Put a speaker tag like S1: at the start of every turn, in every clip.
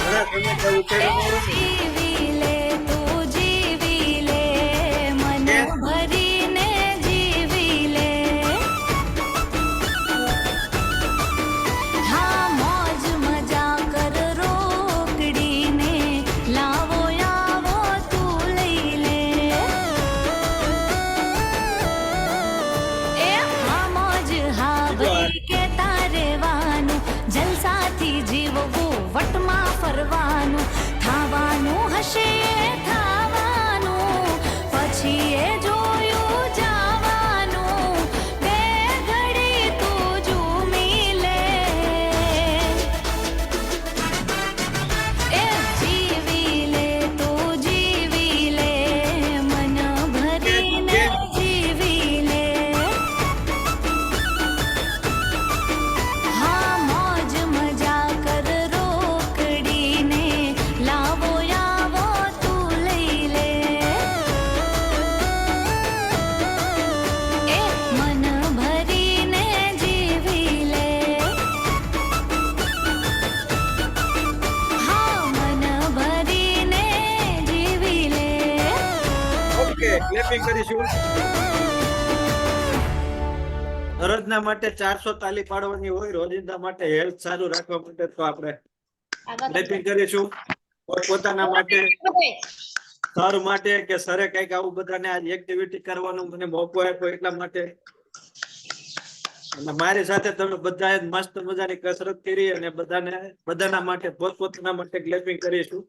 S1: ઘણા સમય ત્યાં ઉતેડું ન હોય ને.
S2: જીવી લે તું જીવી લે મન
S1: કે
S2: ભરીને જીવી લે હા મોજ મજા કર રોકડીને લાવો આવો તું લઈ લે એ હા મોજ હા
S1: બીજો હાથ.
S2: ભઈ કે તારેવાનું જલસાથી જીવવું વટમાં ફરવાનું થાવાનું હશે એ થાવાનું પછી એ જોયું જાવાનું બે ઘડી તું ઝૂમી લે એ જીવી લે તું જીવી લે મન ભરીને જીવી લે હા મોજ મજા કર રોકડીને લાવો આવો તું લઈ લે એ મન ભરીને જીવી લે હા મન ભરીને જીવી લે
S1: ઓકે ક્લેપિંગ કરીશું. દરરોજના માટે 400 તાલી પાડવાની હોય, રોજિંદા માટે હેલ્થ સારું રાખવા માટે તો આપણે ક્લેપિંગ કરીશું. પોતાના માટે, સર માટે કે સરે કઈક આવું બધાને આજ એક્ટિવિટી કરવાનો મને મોકો આપ્યો એટલા માટે. અને મારી સાથે તમે બધાએ મસ્ત મજાની કસરત કરી અને બધાના માટે પોતપોતાના માટે ક્લેપિંગ કરીશું.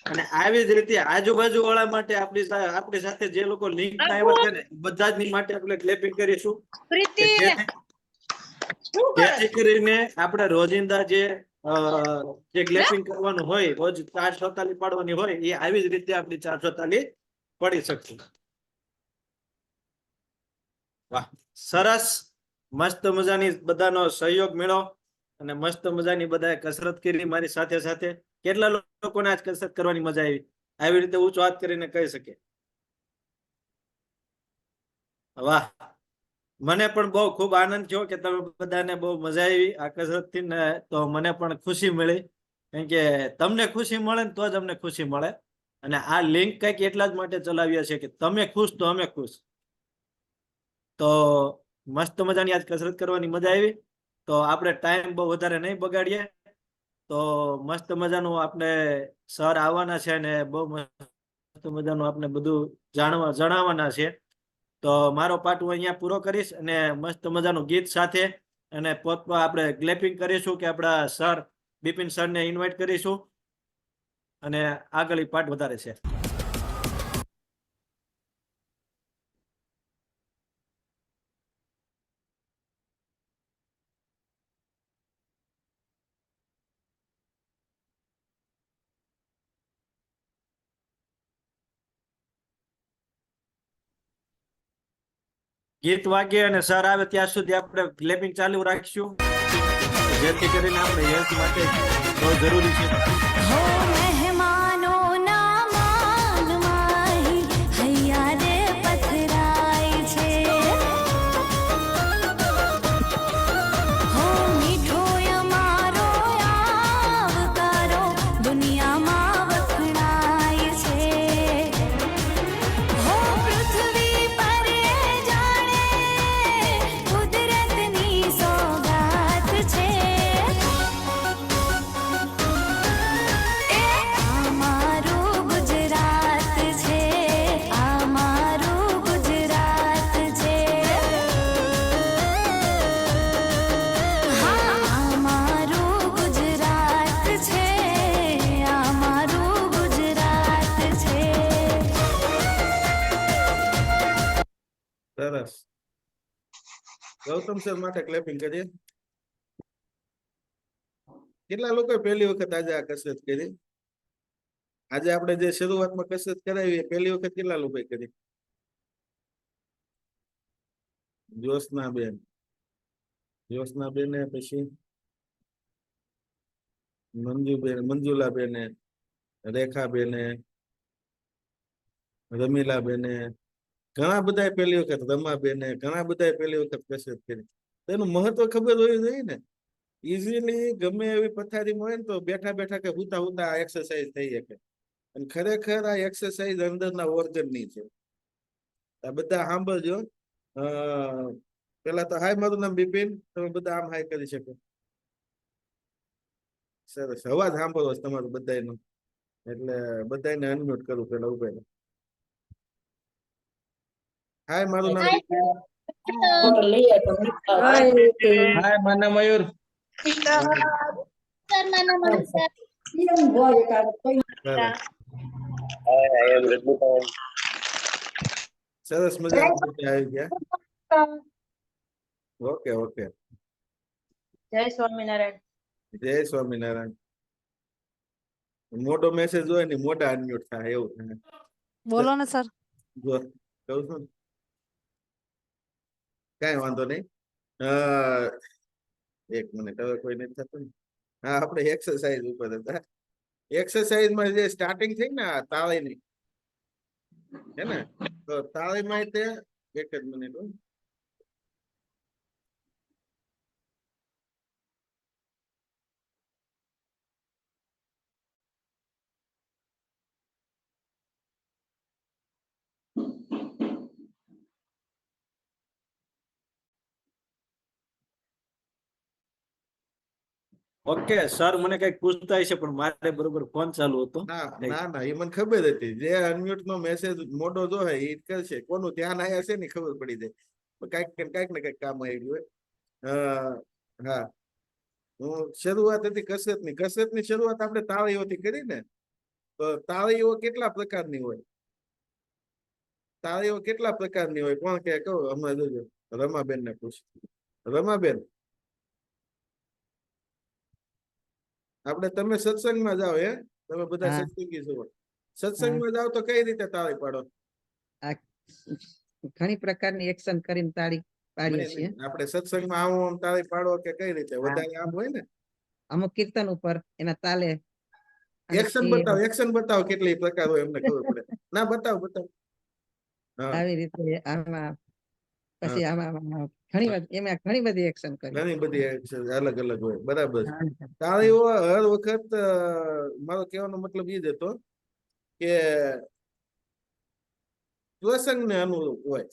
S1: અને આવી જ રીતે આજુબાજુ વાળા માટે આપણી સાથે જે લોકો લિંક માં આવ્યા છે ને બધા જ માટે આપણે ક્લેપિંગ કરીશું કે જેથી કરીને આપણે રોજિંદા જે ક્લેપિંગ કરવાનું હોય, રોજ 400 તાલી પાડવાની હોય, એ આવી જ રીતે આપણી 400 તાલી પડી શકશે. વાહ, સરસ. મસ્ત મજાની બધાનો સહયોગ મેળો અને મસ્ત મજાની બધાએ કસરત કરી મારી સાથે સાથે. કેટલા લોકોને આજ કસરત કરવાની મજા આવી રીતે ઊંચો હાથ કરીને કહી શકે? વાહ, મને પણ બહુ ખૂબ આનંદ થયો કે તમે બધાને બહુ મજા આવી આ કસરત થી ને. તો મને પણ ખુશી મળી, કેમ કે તમને ખુશી મળે ને તો જ અમને ખુશી મળે. અને આ લિંક કઈક એટલા જ માટે ચલાવ્યા છે કે તમે ખુશ તો અમે ખુશ. તો મસ્ત મજાની આજ કસરત કરવાની મજા આવી. તો આપણે ટાઈમ બહુ વધારે નહીં બગાડીએ. તો મસ્ત મજાનું આપણે સર આવવાના છે ને બહુ મસ્ત મજાનું આપણે બધું જણાવવાના છે. તો મારો પાર્ટ હું અહીંયા પૂરો કરીશ અને મસ્ત મજાનું ગીત સાથે અને આપણે ક્લેપિંગ કરીશું કે આપણા સર બિપિન સરને ઇન્વાઇટ કરીશું અને આગળ પાર્ટ વધારે છે. ગીત વાગે અને સર આવે ત્યાં સુધી આપણે ક્લેપિંગ ચાલુ રાખીશું, જેથી કરીને આપણે હેલ્થ માટે બહુ જરૂરી છે.
S2: હો મહેમાનોના માગમાં હૈયા રે પથરાય છે હો મીઠો અમારો આવકારો દુનિયામાં વખણાય છે હો પૃથ્વી પર જાણે કુદરતની સોગાત છે અમારું ગુજરાત છે અમારું ગુજરાત છે હા અમારું ગુજરાત છે અમારું ગુજરાત છે
S1: સરસ. ગૌતમ સર માટે ક્લેપિંગ કરીએ. કેટલા લોકોએ પહેલી વખત આજે આ કસરત કરી? આજે આપણે જે શરૂઆતમાં કસરત કરાવી એ પહેલી વખત કેટલા લોકોએ કરી? જ્યોત્સનાબેન, જ્યોત્સનાબેને, પછી મંજુલાબેને, રેખાબેને, રમીલાબેને, ઘણા બધા પહેલી વખત, રમાબેને, ઘણા બધા પહેલી વખત કસરત કરી. તેનું મહત્વ ખબર હોવી જોઈએ ને
S3: ઇઝીલી ગમે એવી પથારીમાં હોય ને તો બેઠા બેઠા કે હુતા હુતા આ એક્સરસાઇઝ થઈ શકે. અને ખરેખર આ એક્સરસાઇઝ અંદરના ઓર્ગનની છે. આ બધા સાંભળજો. પેલા તો હાય, મારું નામ બિપિન. તમે બધા આમ હાય કરી શકો. સરસ. અવાજ સાંભળવો છે તમારું બધાનો, એટલે બધાને અનમ્યુટ કરું પેલા ઉભા. હાય, મારું નામ બિપિન.
S4: હાય, માના મયુર.
S3: સરસ મજા આવી ગયા. Okay okay.
S5: જય સ્વામિનારાયણ.
S3: જય સ્વામિનારાયણ. મોટો મેસેજ હોય ને મોટા અનમ્યુટ થાય એવું થાય.
S6: બોલો ને સર.
S3: જો કહું છું ને, કઈ વાંધો નહીં. એક મિનિટ, હવે કોઈ નથી થતું ને. હા, આપણે એક્સરસાઇઝ ઉપર હતા. એક્સરસાઇઝમાં જે સ્ટાર્ટિંગ થઈ ને આ તાળીની, હે ને, તો તાળીમાં તે એક જ મિનિટ.
S1: ઓકે સર, મને કઈક પૂછતા હશે પણ મારે બરોબર ફોન ચાલુ હતો.
S3: ના ના ના, એ મને ખબર હતી. જે અનમ્યુટ નો મેસેજ મોટો જો હે એ કરશે. કોનું ધ્યાન આયા છે ને ખબર પડી જાય. કઈક ને કઈક કામ આવી ગયું. હા, હું શરૂઆત હતી કસરતની શરૂઆત આપણે તાળીઓથી કરી ને. તો તાળીઓ કેટલા પ્રકારની હોય? તાળીઓ કેટલા પ્રકારની હોય? કોણ કે કહું હમણાં જોજો. રમાબેન ને પૂછ. રમાબેન, આપણે તમે સત્સંગમાં જાઓ, હે? તમે બધા
S4: હા.
S3: સત્સંગી છો. સત્સંગમાં જાઓ તો કઈ રીતે તાળી પાડો?
S4: ઘણી પ્રકારની એક્શન કરીને તાળી પાડીએ છીએ.
S3: આપણે સત્સંગમાં આવું આમ તાળી પાડો કે કઈ રીતે? વધારે આમ હોય ને.
S4: અમુક કીર્તન ઉપર એના તાલે
S3: એક્શન બતાવો કેટલી પ્રકાર હોય એમને ખબર પડે. ના, બતાવો. હા,
S4: આવી રીતે આમાં પછી આમાં ઘણી બધી એક્શન કરી.
S3: ઘણી બધી action અલગ અલગ હોય. બરાબર છે. તાળીઓ હર વખત મારો કહેવાનો મતલબ એ જ હતો કે પ્રસંગને અનુરૂપ હોય.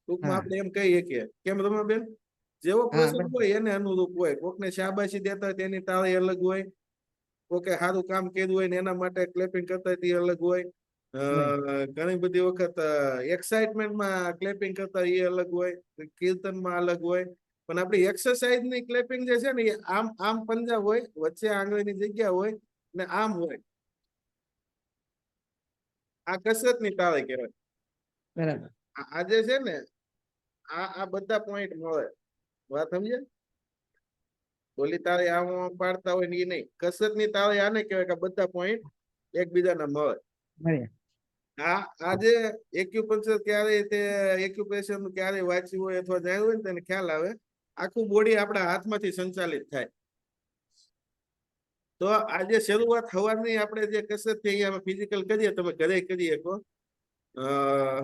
S3: ટૂંકમાં આપણે એમ કહીએ કે કેમ રમાબેન, જેવો પ્રસંગ હોય એને અનુરૂપ હોય. કોકને શાબાશી દેતા હોય તેની તાળી અલગ હોય. કોકે સારું કામ કર્યું હોય ને એના માટે ક્લેપિંગ કરતા હોય તે અલગ હોય. ઘણી બધી વખત એક્સાઇટમેન્ટમાં ક્લેપિંગ કરતા એ અલગ હોય. કીર્તનમાં અલગ હોય. પણ આપણી એક્સરસાઇઝ ની ક્લેપિંગ જે છે ને એ આમ પંજા હોય, વચ્ચે આંગળીની જગ્યા હોય ને આમ હોય. આ કસરતની તાળી કહેવાય.
S4: બરાબર.
S3: આજે છે ને આ બધા પોઈન્ટ મળે. વાત સમજે? બોલી તાળી આમ પાડતા હોય ને એ નહીં. કસરતની તાળી આને કહેવાય કે બધા પોઈન્ટ એકબીજાના મળે. આજે એક્યુપંક્ચર એક્યુપ્રેશર નું ક્યારે વાંચ્યું હોય અથવા જાણ્યું હોય ને તેને ખ્યાલ આવે. આખું બોડી આપણા હાથમાંથી સંચાલિત થાય. તો આજે શરૂઆત સવારની આપણે જે કસરત છે અહીંયા ફિઝિકલ કરીએ, તમે ઘરે કરી શકો.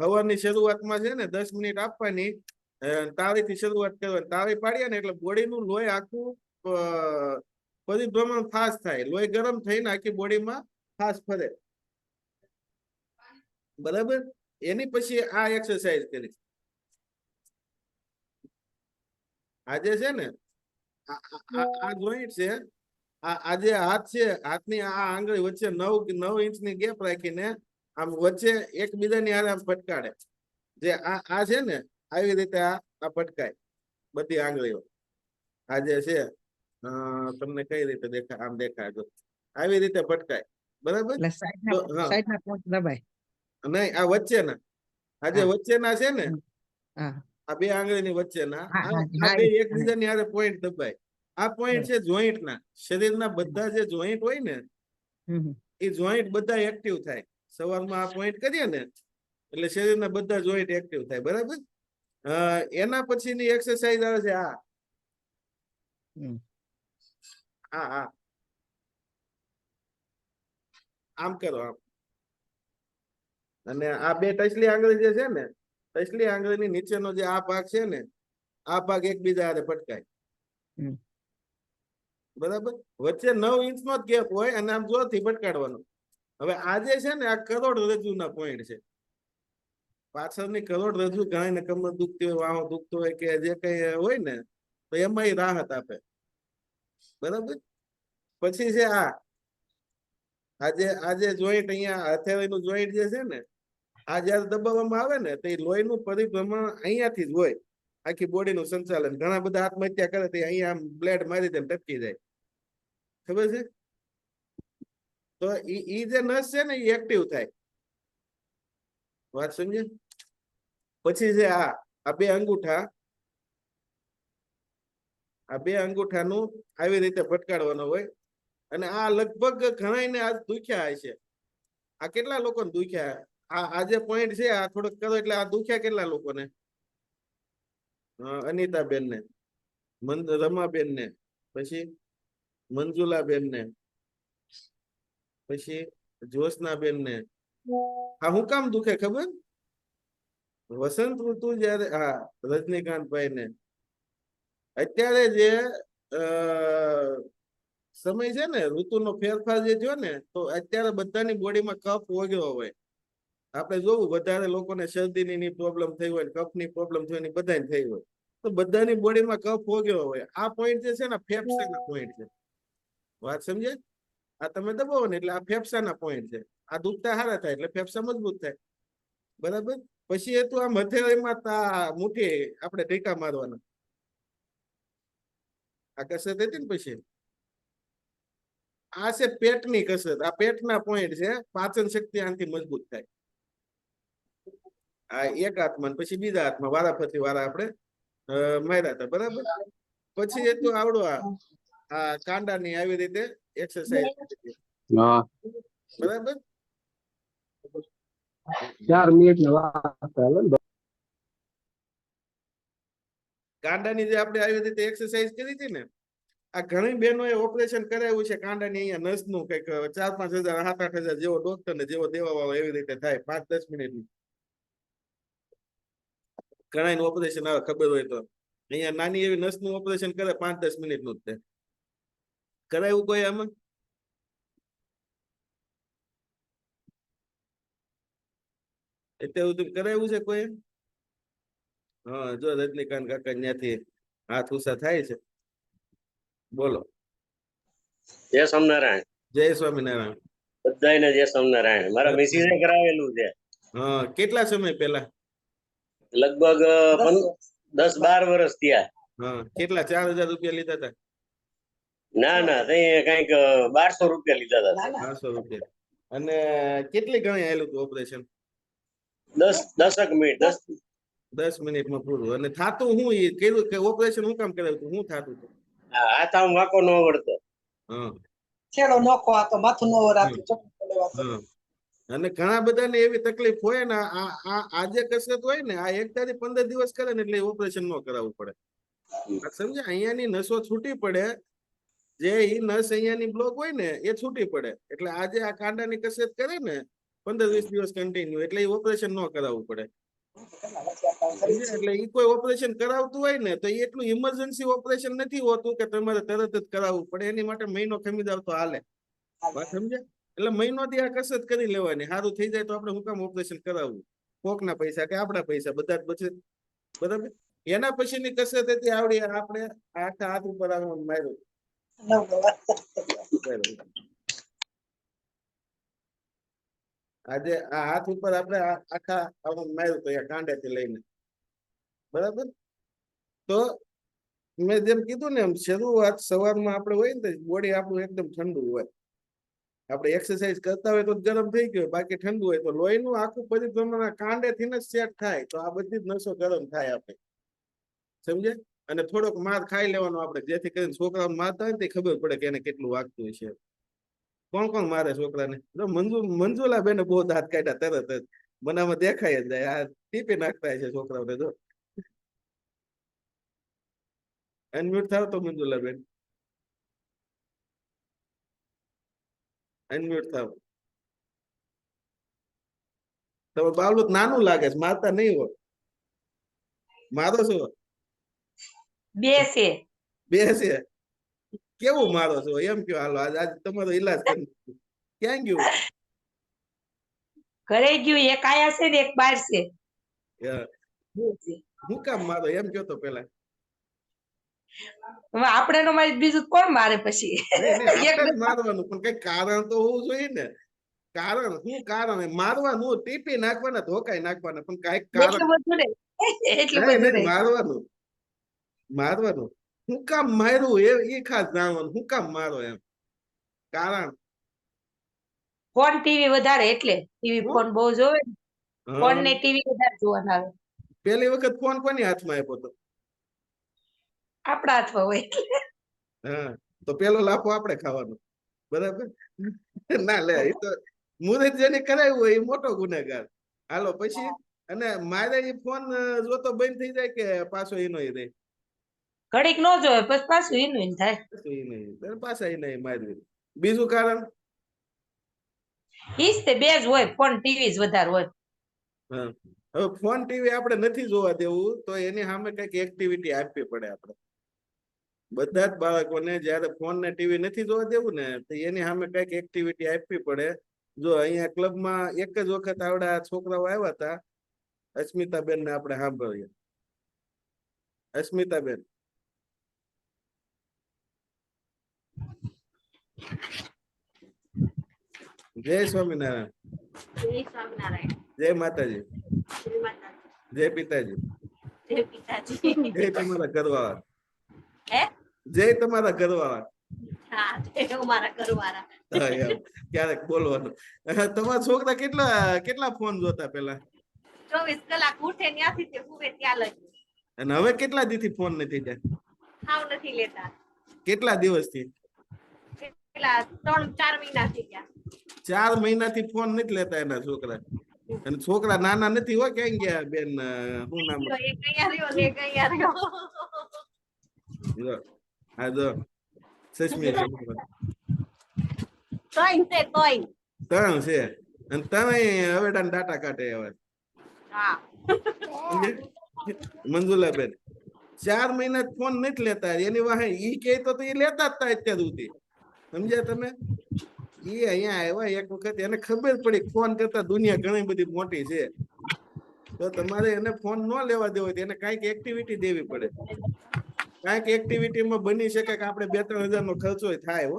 S3: સવારની શરૂઆતમાં છે ને 10 મિનિટ આપવાની, તાળીથી શરૂઆત કરવાની. તાળી પાડીએ ને એટલે બોડીનું લોહી આખું પરિભ્રમણ ફાસ્ટ થાય. લોહી ગરમ થઈને આખી બોડીમાં ફાસ્ટ ફરે. બરાબર? એની પછી આ એક્સરસાઇઝ કરી. આજે છે ને આ જોઈન્ટ છે, આ જે હાથ છે, હાથની આ આંગળી વચ્ચે 9 ઇંચની ગેપ રાખીને આમ વચ્ચે એકબીજાની હારે આમ ફટકાડે. જે આ છે ને આવી રીતે આ ફટકાય બધી આંગળીઓ. આ જે છે તમને કઈ રીતે દેખાય? આમ દેખાય જો આવી રીતે ફટકાય. બરાબર?
S4: સાઈડના પોઈન્ટ દબાય.
S3: નહીં, આ વચ્ચેના, આ જે વચ્ચેના છે ને,
S4: હા,
S3: આ બે આંગળીની વચ્ચેના આ બે એકબીજાની હારે પોઈન્ટ દબાય. આ પોઈન્ટ છે જોઈન્ટના. શરીરના બધા જે જોઈન્ટ હોય ને એ જોઈન્ટ બધા એક્ટિવ થાય. સવારમાં આ પોઈન્ટ કરીએ ને એટલે શરીરના બધા જોઈન્ટ એક્ટિવ થાય. બરાબર? એના પછીની એક્સરસાઇઝ આવે છે આ આમ કરો આમ. અને આ બે ટચલી આંગળી જે છે ને, ટચલી આંગળીની નીચેનો જે આ ભાગ છે ને, આ ભાગ એકબીજા હારે ફટકાય. બરાબર, વચ્ચે 9 ઇંચનો જ ગેપ હોય અને આમ જોરથી ભટકાડવાનો. હવે આ જે છે ને, આ કરોડરજ્જુના પોઈન્ટ છે. પાછળની કરોડરજ્જુ ઘણાને કમર દુખતી હોય, વાહો દુખતો હોય કે જે કઈ હોય ને, તો એમાં રાહત આપે. બરાબર, પછી છે આજે જોઈન્ટ અહીંયા હથેળીનું જોઈન્ટ જે છે ને, આ જયારે દબાવવામાં આવે ને, તો એ લોહીનું પરિભ્રમણ અહીંયાથી જ હોય, આખી બોડીનું સંચાલન. ઘણા બધા આત્મહત્યા કરે તો અહીંયા આમ બ્લેડ મારી દે ટપકી જાય, ખબર છે? તો ઈ જે નસ છે ને, એ એક્ટિવ થાય. વાત સમજે? પછી છે આ બે અંગૂઠા, આ બે અંગૂઠાનું આવી રીતે ભટકાડવાનો હોય. અને આ લગભગ ઘણાને આ દુખ્યા હશે. આ કેટલા લોકોને દુખ્યા? આ જે પોઈન્ટ છે આ થોડોક કરો એટલે આ દુખ્યા કેટલા લોકોને? અનિતાબેન ને, રમાબેન ને, પછી મંજુલાબેન ને, પછી જ્યોત્સનાબેન ને. આ હું કામ દુખે ખબર? વસંત ઋતુ જયારે રજનીકાંતભાઈ ને અત્યારે જે સમય છે ને, ઋતુનો ફેરફાર જે થયો ને, તો અત્યારે બધાની બોડીમાં કફ ઓગ્યો હોય. આપણે જોવું વધારે લોકોને શરદીની પ્રોબ્લેમ થઈ હોય, કફની પ્રોબ્લેમ થઈ હોય, બધાને થઈ હોય, તો બધાની બોડીમાં કફ ઓગ્યો હોય. આ પોઈન્ટ જે છે ને, ફેફસાના પોઈન્ટ છે. વાત સમજે? આ તમે દબાવો ને એટલે આ ફેફસાના પોઈન્ટ છે. આ દુખતા હારા થાય એટલે ફેફસા મજબૂત થાય. બરાબર, પછી એ તો આમ હથેળીમાં મુઠ્ઠી આપણે ટીકા મારવાના. આ કસરત હતી ને. પછી આ છે પેટની કસરત. આ પેટના પોઈન્ટ છે. પાચન શક્તિ આનાથી મજબૂત થાય. આ એક હાથમાં, પછી બીજા હાથમાં વારાફરતી વારા આપણે માર્યા હતા. બરાબર, પછી એ તો આવડો આ કાંડાની આવી રીતે એક્સરસાઇઝ. બરાબર,
S6: 4 મિનિટની વાત ચાલે ને.
S3: કાંડાની જે આપણે આવી રીતે એક્સરસાઇઝ કરી હતી ને, આ ઘણી બહેનોએ ઓપરેશન કરાવ્યું છે કાંડાની અહીંયા નસનું, કંઈક 4-5 હજાર 7-8 હજાર જેવો ડોક્ટર ને જેવો દેવા વાળો એવી રીતે થાય 5-10 મિનિટની. ઘણા ઓપરેશન આવે ખબર હોય તો. અહીંયા નાની એવી નસનું ઓપરેશન કરે 5-10 મિનિટનું જ થાય. કરાવ્યું કોઈ આમાં? અત્યારે સુધી કરાવ્યું છે કોઈ? હા, જો રજનીકાંત કાકા ત્યાંથી હાથ ઉષા થાય છે. બોલો.
S7: જય સ્વામિનારાયણ.
S3: જય સ્વામિનારાયણ.
S7: બધાને જય સ્વામિનારાયણ. મારા મિસિસે કરાવેલું છે.
S3: હા, કેટલા સમય પહેલા?
S7: લગભગ 10-12 વર્ષ થયા.
S3: હા, કેટલા? 4,000 રૂપિયા લીધા હતા?
S7: ના તે કઈક 1200 રૂપિયા લીધા હતા.
S3: 1200 રૂપિયા. અને કેટલી ઘણી આવેલું હતું ઓપરેશન?
S7: 10 મિનિટ.
S3: 10 મિનિટમાં પૂરું. અને થાતું હું એ કીધું કે ઓપરેશન હું કામ કરાવ્યું હતું? હું થાતું હતું?
S7: હાથ આમ વાંકો ન વળતો.
S3: હા,
S8: છેડો નોખો આ તો માથું ન વરાતું.
S3: હા. અને ઘણા બધાને એવી તકલીફ હોય ને, આ જે કસરત હોય ને, આ 1 થી 15 દિવસ કરે ને એટલે ઓપરેશન ન કરાવવું પડે. સમજે? અહીંયાની નસો છૂટી પડે. જે ઈ નસ અહીંયાની બ્લોક હોય ને એ છૂટી પડે. એટલે આજે આ કાંડાની કસરત કરે ને 15-20 દિવસ કન્ટિન્યુ, એટલે એ ઓપરેશન ન કરાવવું પડે. એટલે ઈ કોઈ ઓપરેશન કરાવતું હોય ને તો એ એટલું ઇમરજન્સી ઓપરેશન નથી હોતું કે તમારે તરત જ કરાવવું પડે. એની માટે મહિનો ખમી જાવ તો હાલે. વાત સમજે? એટલે મહિનોથી આ કસરત કરી લેવાની. સારું થઈ જાય તો આપણે હું કામ ઓપરેશન કરાવવું? કોકના પૈસા કે આપણા પૈસા, બધા જ બચે. બરાબર. એના પછીની કસરત હતી આવડી આપણે આખા હાથ ઉપર આવવાનું માર્યું. આજે આ હાથ ઉપર આપણે આખા આવવાનું માર્યું તો કાંડેથી લઈને. બરાબર. તો મેં જેમ કીધું ને, એમ શરૂઆત સવારમાં આપણે હોય ને બોડી આપણું એકદમ ઠંડુ હોય. આપણે એક્સરસાઇઝ કરતા હોય તો ગરમ થઈ ગયો, બાકી ઠંડુ હોય તો લોહીનું આખું પરિભ્રમણ કાંડેથી જ સેટ થાય. તો આ બધી જ નસો ગરમ થાય આપણે. સમજે? અને થોડોક માર ખાઈ લેવાનો આપણે, જેથી કરીને છોકરાઓને મારતા હોય ને તે ખબર પડે કે એને કેટલું વાગતું છે. કોણ મારે છોકરાને? મંજુલા બેને બહુ દાંત કાઢ્યા તરત જ. બનામાં દેખાય જ જાય. આ ટીપી નાખતા છે છોકરાઓને. જો અનમ્યુટ થાવ તો મંજુલા બેન, અનમ્યુટ થાવ. તમે બાવલું નાનું લાગે છે, મારતા નહીં હોય. મારો છો?
S5: બે છે.
S3: બે છે કેવું મારો છો એમ કયો હાલો આજ તમારો ઈલાજ કરી નાખું. ક્યાં ગયું
S5: ઘરે ગયું એક આયા છે ને એક બહાર છે
S3: યા, હું કામ મારો એમ કયો તો પેલા
S5: હવે આપણે નો મારી બીજું કોણ મારે પછી
S3: નહીં, નહીં,
S5: એક
S3: આપણે જ મારવાનું પણ કઈ કારણ તો હોવું જોઈએ ને. કારણ શું કારણ મારવાનું ટીપી નાખવાના ધોકાઈ નાખવાના પણ કઈક કારણ
S5: એટલું બધું નહીં એટલું
S3: નહીં,
S5: બધું
S3: નહીં,
S5: નહીં
S3: મારવાનું મારવાનું હું કામ માર્યું એ ખાસ જાણવાનું હું કામ મારો એમ કારણ
S5: ફોન ટીવી વધારે એટલે ટીવી
S3: હું?
S5: ફોન બહુ જોવે ફોન
S3: હા,
S5: ને ટીવી વધારે જોવાના આવે
S3: પેલી વખત ફોન કોની હાથમાં આપ્યો તો
S5: આપણા હાથમાં હોય એટલે
S3: હા તો પેલો લાફો આપણે ખાવાનો બરાબર ના લે એ તો મુરત જેને કરાવ્યું હોય એ મોટો ગુનેગાર. હાલો પછી અને મારે એ ફોન જોતો બંધ થઈ જાય કે પાછો એનો ય રહે
S5: ઘડીક નો જોવે પછી પાછું એનું ય થાય
S3: પાછું ઈ નહીં ત્યારે પાછા એ નહીં મારવી. બીજું કારણ
S5: ઈજ તે બે જ હોય ફોન ટીવી જ વધારે હોય
S3: હા હવે ફોન ટીવી આપણે નથી જોવા દેવું તો એની સામે કઈક એક્ટિવિટી આપવી પડે આપણે બધા જ બાળકોને જયારે ફોન ને ટીવી નથી જોવા દેવું ને તો એની સામે કઈક એક્ટિવિટી આપવી પડે. જો અહીંયા ક્લબમાં એક જ વખત આવડા છોકરાઓ આવ્યા હતા અસ્મિતાબેન ને આપણે સાંભળીએ. અસ્મિતાબેન જય સ્વામિનારાયણ
S2: જય સ્વામિનારાયણ
S3: જય માતાજી
S2: જય માતા
S3: જય પિતાજી
S2: જય પિતાજી
S3: જય તમારા ઘરવાળા
S2: હે
S3: જય તમારા ઘરવાળા
S2: હા જય અમારા ઘરવાળા
S3: હા, એમ. ક્યારેક બોલવાનું તમારા છોકરા કેટલા ફોન જોતા પેલા
S2: 24 કલાક ઉઠે ત્યાંથી તે હુવે ત્યાં લગી
S3: અને હવે કેટલા દીથી ફોન નથી જાય
S2: ખાવ નથી લેતા
S3: કેટલા દિવસથી
S2: પેલા 3-4 મહિના થઈ ગયા
S3: 4 મહિનાથી ફોન નથી લેતા એના છોકરા અને છોકરા નાના નથી હોય ક્યાં ગયા બેન શું નામ
S2: એક અહીંયા રહ્યો ને એક અહીંયા રહ્યો
S3: જો, આ જો સસમી
S2: તોય તે તોય
S3: 3 છે અને તમે હવેડાના ડાટા કાઢે હવે
S2: હા
S3: મંજુલાબેન 4 મહિના ફોન નથી લેતા એની વાહે ઈ કે તો એ લેતા જ તા અત્યાર સુધી સમજ્યા તમે ઈ અહીંયા આવ્યા એક વખત એને ખબર પડી ફોન કરતા દુનિયા ઘણી બધી મોટી છે તો તમારે એને ફોન ન લેવા દેવો હોય તો એને કાંઈક એક્ટિવિટી દેવી પડે કાંઈક એક્ટિવિટીમાં બની શકે કે આપણે 2-3 હજાર નો ખર્ચો થાય હો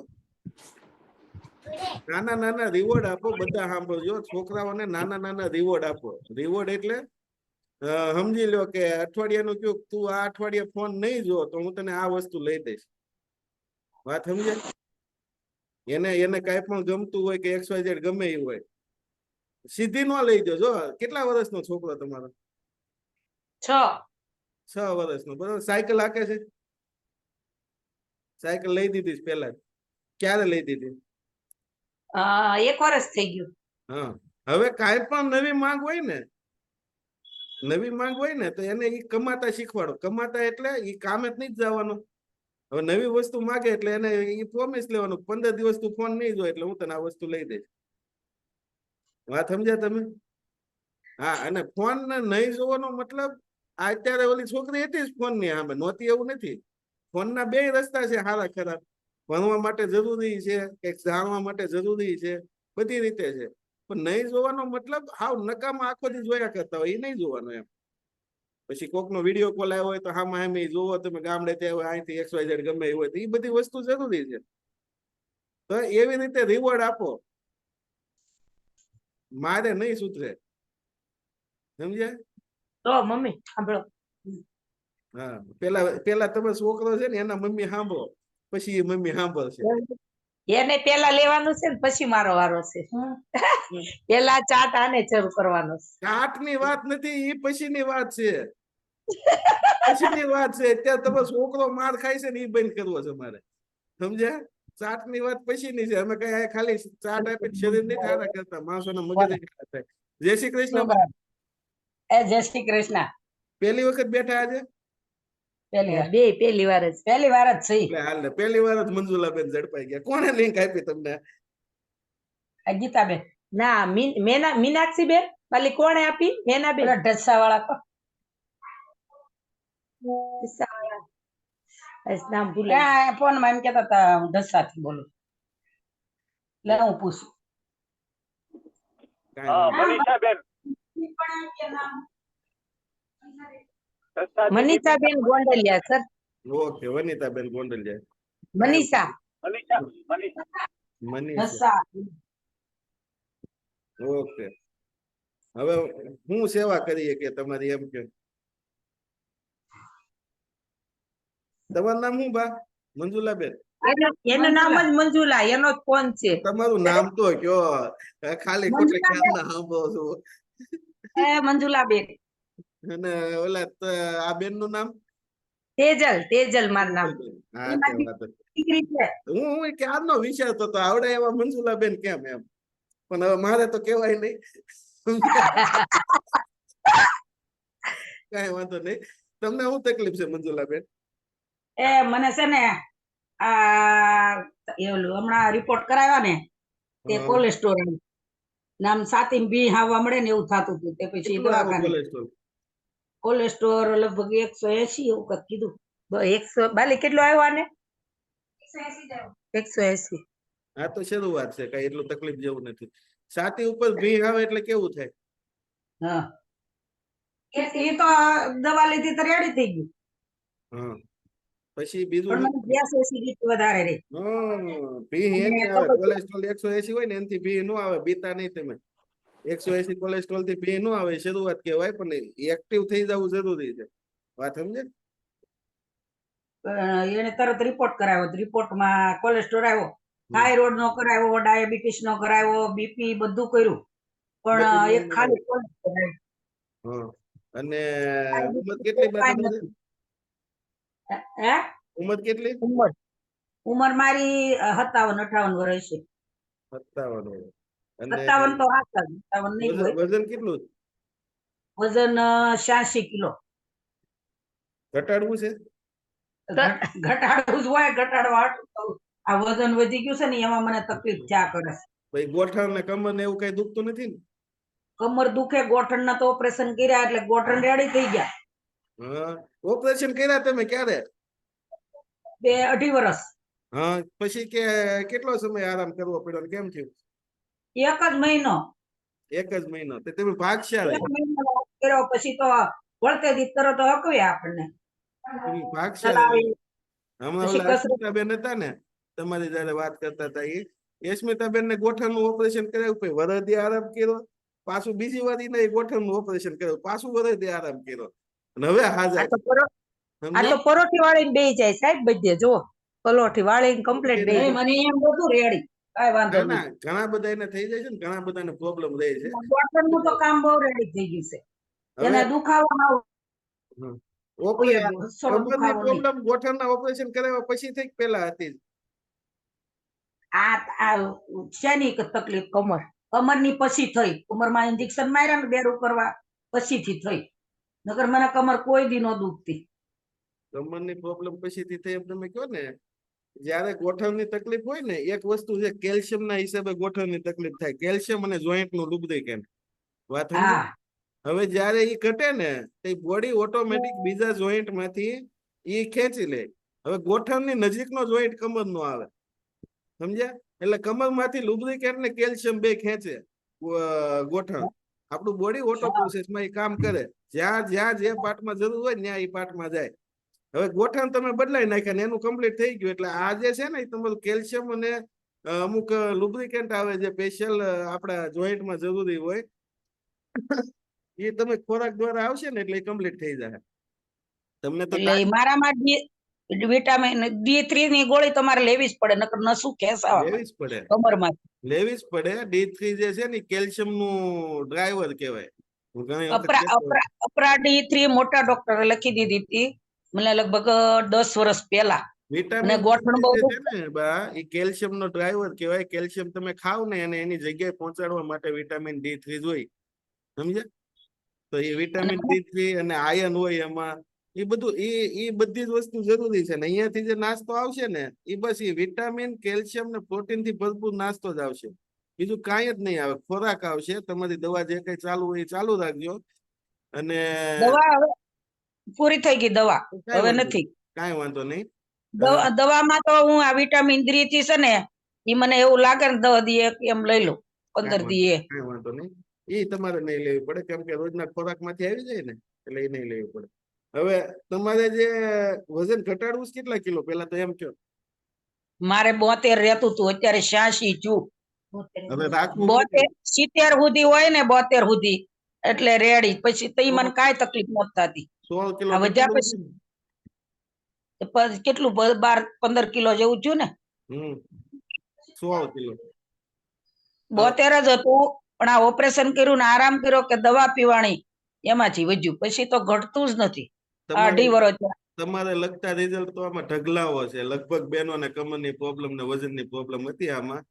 S3: નાના નાના રિવોર્ડ આપો બધા સાંભળજો છોકરાઓને નાના નાના રિવોર્ડ આપો રિવોર્ડ એટલે સમજી લો કે અઠવાડિયાનું કયું તું આ અઠવાડિયે ફોન નહીં જો તો હું તને આ વસ્તુ લઈ દઈશ વાત સમજે એને કાંઈ પણ ગમતું હોય કે XYZ ગમે એ હોય સીધી નો લઈ જો કેટલા વર્ષનો છોકરો તમારો 6 વર્ષનો બરાબર સાયકલ હાકે છે સાયકલ લઈ દીધી છે પેલા ક્યારે લઈ દીધી
S5: 1 વર્ષ થઈ ગયું
S3: હા હવે કાંઈ પણ નવી માંગ હોય ને તો એને ઈ કમાતા શીખવાડો કમાતા એટલે ઈ કામે જ નહીં જવાનું હવે નવી વસ્તુ માંગે એટલે એને ઈ પ્રોમિસ લેવાનું 15 દિવસ તું ફોન નહીં જો એટલે હું તને આ વસ્તુ લઈ દઈશ વાત સમજ્યા તમે હા અને ફોન નહીં જોવાનો મતલબ અત્યારે ઓલી છોકરી હતી જ ફોન ની સામે નહોતી એવું નથી ફોન ના 2 રસ્તા છે સારા ખરાબ ભણવા માટે જરૂરી છે કંઈક જાણવા માટે જરૂરી છે બધી રીતે છે પણ નહીં જોવાનો મતલબ હાવ નકામા આખો દી જોયા કરતા હોય એ નહીં જોવાનું એમ પછી કોકનો વિડીયો કોલ આવ્યો હોય તો હામાં હામે જોવો તમે ગામડે ત્યાં હોય અહીંથી XYZ ગમે એ હોય તો એ બધી વસ્તુ જરૂરી છે તો એવી રીતે રિવોર્ડ આપો મારે નહીં સુધરે સમજ્યા
S5: તો મમ્મી સાંભળો
S3: હા પેલા તમે છોકરો છે ને એના મમ્મી સાંભળો પછી એ મમ્મી સાંભળશે
S5: એને પેલા લેવાનું છે ને પછી મારો વારો છે પેલા ચાટ આને શરૂ કરવાનો છે
S3: કાટની વાત નથી એ પછીની વાત છે પછીની વાત છે અત્યારે તમે છોકરો માર ખાય છે ને એ બંધ કરવો છે મારે સમજ્યા ચાટ ની વાત પછીની છે અમે કઈ ખાલી ચાટ આપી શરીર નહીં ખાના કરતા માણસોના મગજ થાય જય શ્રી કૃષ્ણ
S8: જય શ્રી કૃષ્ણ
S3: પહેલી વખત બેઠા આજે
S5: પહેલી વાર જ
S8: છે
S3: હાલ ને પહેલી વાર જ મંજુલાબેન ઝડપાઈ ગયા કોને લિંક આપી તમને
S8: ગીતાબેન
S5: ના મીનાક્ષી બેન પાલી કોણે આપી મેના બેન
S8: ઢસા વાળા
S5: નામ ભૂલાઈ
S8: ત્યાં ફોન માં એમ કેતા હતા હું ઢસા થી બોલું એટલે હું પૂછું
S3: કાંઈ વાંધો
S5: મનીષાબેન ગોંડલિયા સર.
S3: નહીં. ઓકે વનિતાબેન ગોંડલિયા.
S5: મનીષા.
S3: મનીષા
S8: ઢસા
S3: ઓકે. હવે હું સેવા કરીએ કે તમારી એમ કે તમારું નામ શું બા? મંજુલાબેન.
S5: એનું નામ જ મંજુલા, એનો જ ફોન છે.
S3: તમારું નામ તો કયો, ખાલી ખોટે ખ્યાલ ના સાંભળો છો.
S5: એ મંજુલાબેન.
S3: અને ઓલા આ બેન નું નામ?
S5: તેજલ મારું નામ.
S3: હા તે વાત.
S5: દીકરી છે.
S3: હું ક્યારનો વિચારતો હતો આવડે એવા મંજુલાબેન કેમ એમ, પણ હવે મારે તો કેવાય નહીં. કઈ વાંધો નહીં. તમને શું તકલીફ છે મંજુલાબેન?
S8: એ મને છે ને આ ઓલું હમણાં રિપોર્ટ કરાવ્યા ને તે
S3: હા.
S8: કોલેસ્ટ્રોલ નામ સાતી બી હાવા મળે ને એવું થતું હતું તે પછી
S3: કેટલું આવે
S8: દવાખાને
S3: કોલેસ્ટ્રોલ?
S8: કોલેસ્ટ્રોલ લગભગ 180 એવું કંઈક કીધું
S5: 100 બાલી કેટલો આવ્યો આને? 180.
S3: આ તો શરૂઆત છે, કઈ એટલું તકલીફ જેવું નથી. છાતી ઉપર ભીંગ આવે એટલે કેવું થાય?
S8: હા એ તો દવા લીધી તો રેડી થઈ ગયું
S3: હા પછી બીજું
S8: પણ મને ગેસ એસિડિટી વધારે રહી
S3: ભીંગ એની આવે, કોલેસ્ટ્રોલ 180 હોય ને એનાથી ભીંગ નો આવે, બીતા નહીં તમે. 180 કોલેસ્ટ્રોલ થી ભીંગ નો આવે, શરૂઆત કહેવાય, પણ એક્ટિવ થઈ જવું જરૂરી છે. વાત સમજે?
S8: એને તરત રિપોર્ટ કરાવ્યો, રિપોર્ટમાં કોલેસ્ટ્રોલ આવ્યો, થાઇરોઇડ નો કરાવ્યો, ડાયાબિટીસ નો કરાવ્યો, બીપી બધું કર્યું, પણ એક ખાલી કોલેસ્ટ્રોલ આવ્યો.
S3: હા અને ઉંમર કેટલી બા તમારી?
S8: હે
S3: ઉંમર કેટલી?
S8: ઉંમર મારી 57-58 વર્ષ છે.
S3: 57 વર્ષ. અને
S8: 57 તો હાચા, 57 નહીં હોય.
S3: વજન કેટલું?
S8: વજન 86 કિલો.
S3: ઘટાડવું છે?
S8: ઘટાડવું જ હોય, ઘટાડવા હાટું તો આ વજન વધી ગયું છે ને એમાં મને તકલીફ થયા કરે છે.
S3: ભાઈ ગોઠણ ને કમર ને એવું કઈ દુખતું નથી ને?
S8: કમર દુખે, ગોઠણ ના તો ઓપરેશન કર્યા એટલે ગોઠણ રેડી થઈ ગયા.
S3: હા ઓપરેશન કર્યા તમે ક્યારે?
S8: 2-2.5 વર્ષ.
S3: હા પછી કે કેટલો સમય આરામ કરવો પડ્યો ને કેમ થયું?
S8: 1 જ મહિનો.
S3: 1 જ મહિનો. તો તમે ભાગશાળી.
S8: 1 મહિનો કર્યો પછી તો વળતે દી તરત હકવી આપણને.
S3: તમે ભાગશાળી.
S8: ચલાવી.
S3: હમણાં
S8: પછી
S3: ઓલા
S8: કસરત.
S3: અસ્મિતાબેન હતા ને તમારી જયારે વાત કરતા હતા એ અસ્મિતાબેન ને ગોઠણ નું ઓપરેશન કરાવ્યું, પછી વરદી આરામ કર્યો, પાછું બીજી વાર એને ગોઠણ નું ઓપરેશન કર્યું, પાછું વરદી આરામ કર્યો, અને હવે હાજર.
S5: આ તો પરોઠી વાળી બે જાય સાહેબ, બધે જો પલોઠી વાળી કમ્પ્લીટ બે
S8: નહીં, મને એમ બધું રેડી, કાંઈ વાંધો
S3: ના
S8: નહીં.
S3: ના ઘણા બધા એને થઈ જાય છે ને, ઘણા બધાને પ્રોબ્લેમ રહે છે.
S8: ગોઠણ નું તો કામ બહુ રેડી થઈ ગયું છે. એને
S3: હવે
S8: દુખાવો ના થોડો
S3: કમરની
S8: દુખાવો નહીં.
S3: પ્રોબ્લેમ ગોઠણના ઓપરેશન કરાવ્યા પછી થઈ કે પહેલા હતી જ?
S8: આ શેની તકલીફ? કમરની પછી થઈ. કમરમાં ઇન્જેક્શન માર્યા ને બેરું કરવા પછીથી થઈ, નકર મને કમર કોઈ દી નો દુખતી.
S3: કમરની પ્રોબ્લેમ પછીથી થઈ એમ તમે કહો ને, જયારે ગોઠણની તકલીફ હોય ને, એક વસ્તુ છે કેલ્શિયમ ના હિસાબે ગોઠણની તકલીફ થાય, કેલ્શિયમ અને જોઈન્ટ નું લુબ્રિકેન્ટ. વાત સમજો?
S8: હા
S3: હવે જયારે ઈ ઘટે ને તો બોડી ઓટોમેટિક બીજા જોઈન્ટ માંથી ઈ ખેંચી લે. હવે ગોઠણની નજીકનો જોઈન્ટ કમર નો આવે, સમજ્યા? એટલે કમર માંથી લુબ્રિકેન્ટ ને કેલ્શિયમ બે ખેંચે ગોઠણ. આપણું બોડી ઓટો પ્રોસેસ માં એ કામ કરે, જ્યાં જ્યાં જે પાર્ટમાં જરૂર હોય ત્યાં એ પાર્ટમાં જાય. હવે ગોઠણ તમે બદલાઈ નાખ્યા ને એનું કમ્પ્લીટ થઈ ગયું, એટલે આ જે છે ને એ તમારું કેલ્શિયમ અને અમુક લુબ્રિકેન્ટ આવે જે સ્પેશિયલ આપણા જોઈન્ટમાં જરૂરી હોય, એ તમે ખોરાક દ્વારા આવશે ને એટલે કમ્પ્લીટ થઈ જાય. તમને તો
S5: એટલે મારામાં વિટામિન D3 ની ગોળી તમારે લેવી જ પડે, નકર નસું ખેંચાવા
S3: લેવી જ પડે,
S5: કમરમાં.
S3: લેવી જ પડે. D3 જે છે ને કેલ્શિયમ નું ડ્રાઈવર કહેવાય. હું ઘણી વખત કહેતો હોઉં.
S5: અપરા D3 મોટા ડોક્ટરે લખી દીધી હતી મને લગભગ 10 વર્ષ પહેલા.
S3: વિટામિન
S5: ગોઠણ બહુ
S3: જે છે ને બા, એ કેલ્શિયમ નો ડ્રાઈવર કહેવાય. કેલ્શિયમ તમે ખાવ ને અને એની જગ્યાએ પહોંચાડવા માટે વિટામિન D3 જોઈએ, સમજ્યા? તો એ વિટામિન D3 અને આયર્ન હોય એમાં, એ બધું એ બધી જ વસ્તુ જરૂરી છે ને. અહીંયાથી જે નાસ્તો આવશે ને એ બસ એ વિટામિન, કેલ્શિયમ ને પ્રોટીન થી ભરપૂર નાસ્તો જ આવશે, બીજું કાંઈ જ નહીં આવે. ખોરાક આવશે, તમારી દવા જે કઈ ચાલુ હોય એ ચાલુ રાખજો. અને
S5: દવા હવે પૂરી થઈ ગઈ, દવા હવે નથી.
S3: કાંઈ વાંધો નહીં.
S8: દવામાં તો હું આ વિટામિન 3 થી છે ને ઈ મને એવું લાગે ને 10 દી એમ લઈ લઉં 15 દી
S3: કઈ વાંધો નહીં. એ તમારે નહીં લેવી પડે કેમ કે રોજના ખોરાક માંથી આવી જાય ને એટલે એ નહીં લેવી પડે. હવે તમારે જે વજન ઘટાડવું છે કેટલા કિલો પેલા તો એમ કહો.
S8: મારે 72 રહેતું હતું અત્યારે 86 છું.
S3: હવે રાખવું
S8: 72 70 સુધી હોય ને 72 સુધી એટલે રેડી પછી તો ઈ મને કાંઈ તકલીફ નથી થતી.
S3: 16 કિલો
S8: આ વધ્યા પછી કેટલું 12-15 કિલો જેવું થયું ને.
S3: 16 કિલો
S8: 72 જ હતું પણ આ ઓપરેશન કર્યું ને આરામ કર્યો કે દવા પીવાણી એમાંથી વધ્યું પછી તો ઘટતું જ નથી. આ 2.5 વર્ષ થયા.
S3: તમારે લગતા રિઝલ્ટ તો આમાં ઢગલાઓ છે. લગભગ બેનોને કમરની પ્રોબ્લેમ ને વજનની પ્રોબ્લેમ હતી આમાં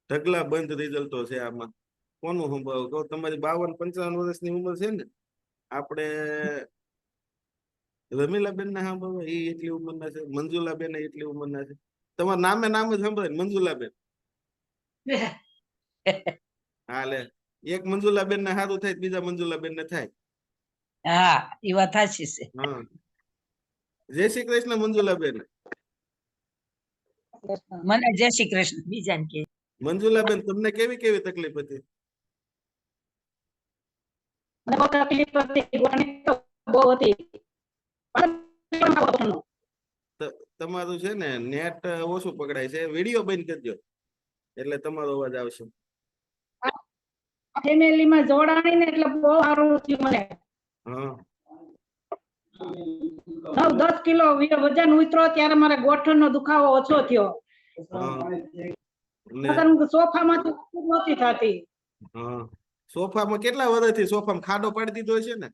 S3: ઢગલા બંધ રિઝલ્ટો છે આમાં. કોનું સંભાવ કહો તમારી 52-55 વર્ષની ઉંમર છે ને આપણે રમીલાબેન ને સાંભળો એ એટલી ઉંમરના છે. મંજુલાબેન એટલી ઉંમરના છે. તમારા નામે નામ જ સાંભળે ને મંજુલાબેન. હા લે એક મંજુલાબેન ને સારું થાય બીજા મંજુલાબેન ને થાય.
S8: હા એ વાત સાચી છે.
S3: હા જય શ્રી કૃષ્ણ મંજુલાબેન.
S8: મને જય શ્રી કૃષ્ણ બીજાને કે
S3: મંજુલાબેન તમને કેવી કેવી તકલીફ હતી?
S4: મને બહુ તકલીફ હતી, ગોઠણની તો બહુ હતી.
S3: તમારું છે ને નેટ ઓછું પકડાય છે. વિડીયો બંધ કરજો એટલે તમારો અવાજ આવશે.
S4: ફેમિલીમાં જોડાણી ને એટલે બહુ સારું થયું મને.
S3: હા
S4: 9-10 કિલો વજન ઉતરો ત્યારે મારે ગોઠણનો દુખાવો ઓછો થયો.
S3: હા
S4: સોફામાંથી નહોતી થતી.
S3: હા સોફામાં કેટલા વર્ષથી સોફામાં ખાડો પાડી દીધો છે ને?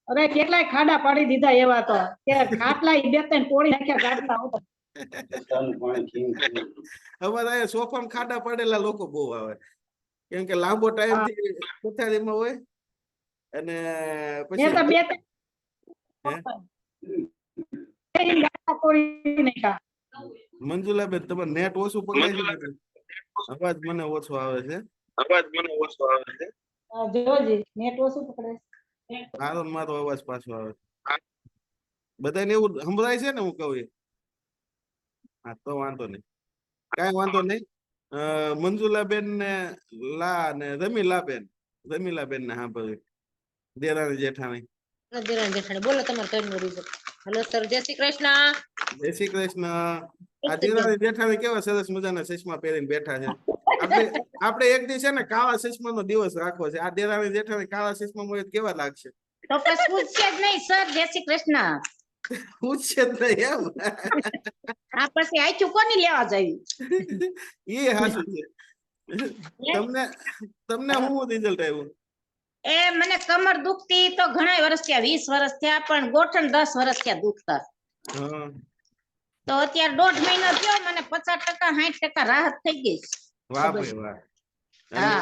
S4: અરે કેટલાય ખાડા પાડી દીધા એવા તો કે ખાટલા ઈ 2-3 તોડી નાખ્યા ખાટલા ઉપર.
S3: અમારે અહીંયા સોફામાં ખાડા પડેલા લોકો બહુ આવે કેમ કે લાંબો ટાઈમ થી પથારીમાં હોય અને
S4: મેં તો
S3: પછી
S4: 2-3 ખાટલા તોડી નાખ્યા.
S3: મંજુલાબેન તમારે નેટ ઓછું પકડાય છે? અવાજ મને ઓછો આવે છે.
S4: જોજી નેટ ઓછું પકડે.
S3: મારો અવાજ પાછો આવે છે. બધાને એવું સંભળાય છે ને હું કહું એ? હા તો વાંધો નહીં, કાંઈ વાંધો નહીં. મંજુલાબેન ને રમીલાબેન ને સાંભળ્યું દેરાણી જેઠાણી.
S9: બોલો તમારે ઘરનું રિઝલ્ટ. હેલો સર જય શ્રી કૃષ્ણ.
S3: જય શ્રી કૃષ્ણ. આ દેરાણી જેઠાણી કેવા સરસ મજાના ચશ્મા પહેરીને બેઠા છે. આપણે એક દિવસ છે ને કાળા ચશ્મા નો દિવસ રાખવો છે. આ દેરાણી જેઠાણી કાળા ચશ્મા મળે કેવા લાગશે?
S9: ચોક્કસ પૂછશે જ નહીં સર. જય શ્રી કૃષ્ણ.
S3: પૂછશે જ નહીં એમ?
S9: આ પછી આચું કોની લેવા જવી?
S3: એ હાસું છે. તમને શું રિઝલ્ટ આવ્યું?
S9: એ મને કમર દુખતી તો ઘણા વર્ષ થયા, 20 વર્ષ થયા, પણ ગોઠણ 10 વર્ષ થયા દુખતા. તો અત્યારે 1.5 મહિનો થયો મને 50%-60% રાહત થઈ ગઈ.
S3: વાહ ભાઈ વાહ.
S9: હા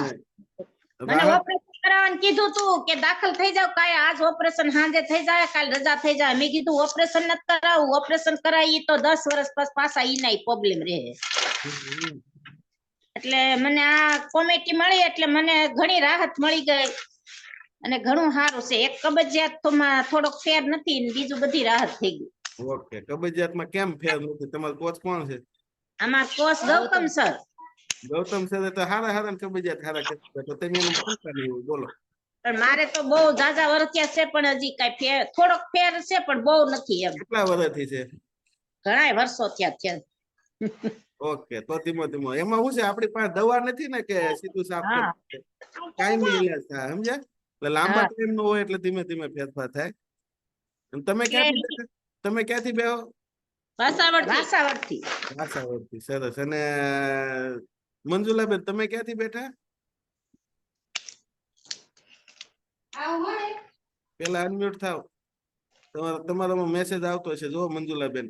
S9: મને ઓપરેશન કરાવવાનું કીધું તું કે દાખલ થઈ જાવ, કાંઈ આજ ઓપરેશન સાંજે થઈ જાય, કાલ રજા થઈ જાય. મેં કીધું ઓપરેશન નથી કરાવવું, ઓપરેશન કરાવી તો 10 વર્ષ પછી પાછા ઈ પ્રોબ્લેમ રહે. એટલે મને આ કોમેટી મળી એટલે મને ઘણી રાહત મળી ગઈ અને ઘણું સારું છે. એક કબજિયાતમાં થોડોક ફેર નથી ને બીજું બધી રાહત થઈ ગઈ.
S3: ઓકે કબજિયાતમાં કેમ ફેર નથી? તમારો કોચ કોણ છે?
S9: આમાં coach Gautam sir.
S3: Gautam sir તો હારા કબજિયાત હારા કરતા તો તમે એનું પૂછતા નહીં બોલો.
S9: પણ મારે તો બહુ ઝાઝા વર્ષ થયા છે પણ હજી કઈ ફેર થોડોક ફેર છે પણ બહુ નથી એમ.
S3: કેટલા વર્ષથી છે?
S9: ઘણા વર્ષો થયા.
S3: ઓકે તો ધીમો એમાં શું છે આપણી પાસે દવા નથી ને કે સીધું સાફ કાયમી ઇલાજ થાય સમજ્યા? એટલે લાંબા ટાઈમ નો હોય એટલે ધીમે ધીમે ફેરફાર થાય. તમે ક્યાંથી બેહો? વાસાવડથી. સરસ. અને મંજુલાબેન તમે ક્યાંથી બેઠા? પેલા અનમ્યુટ થાવ. તમારામાં મેસેજ આવતો હશે જો મંજુલાબેન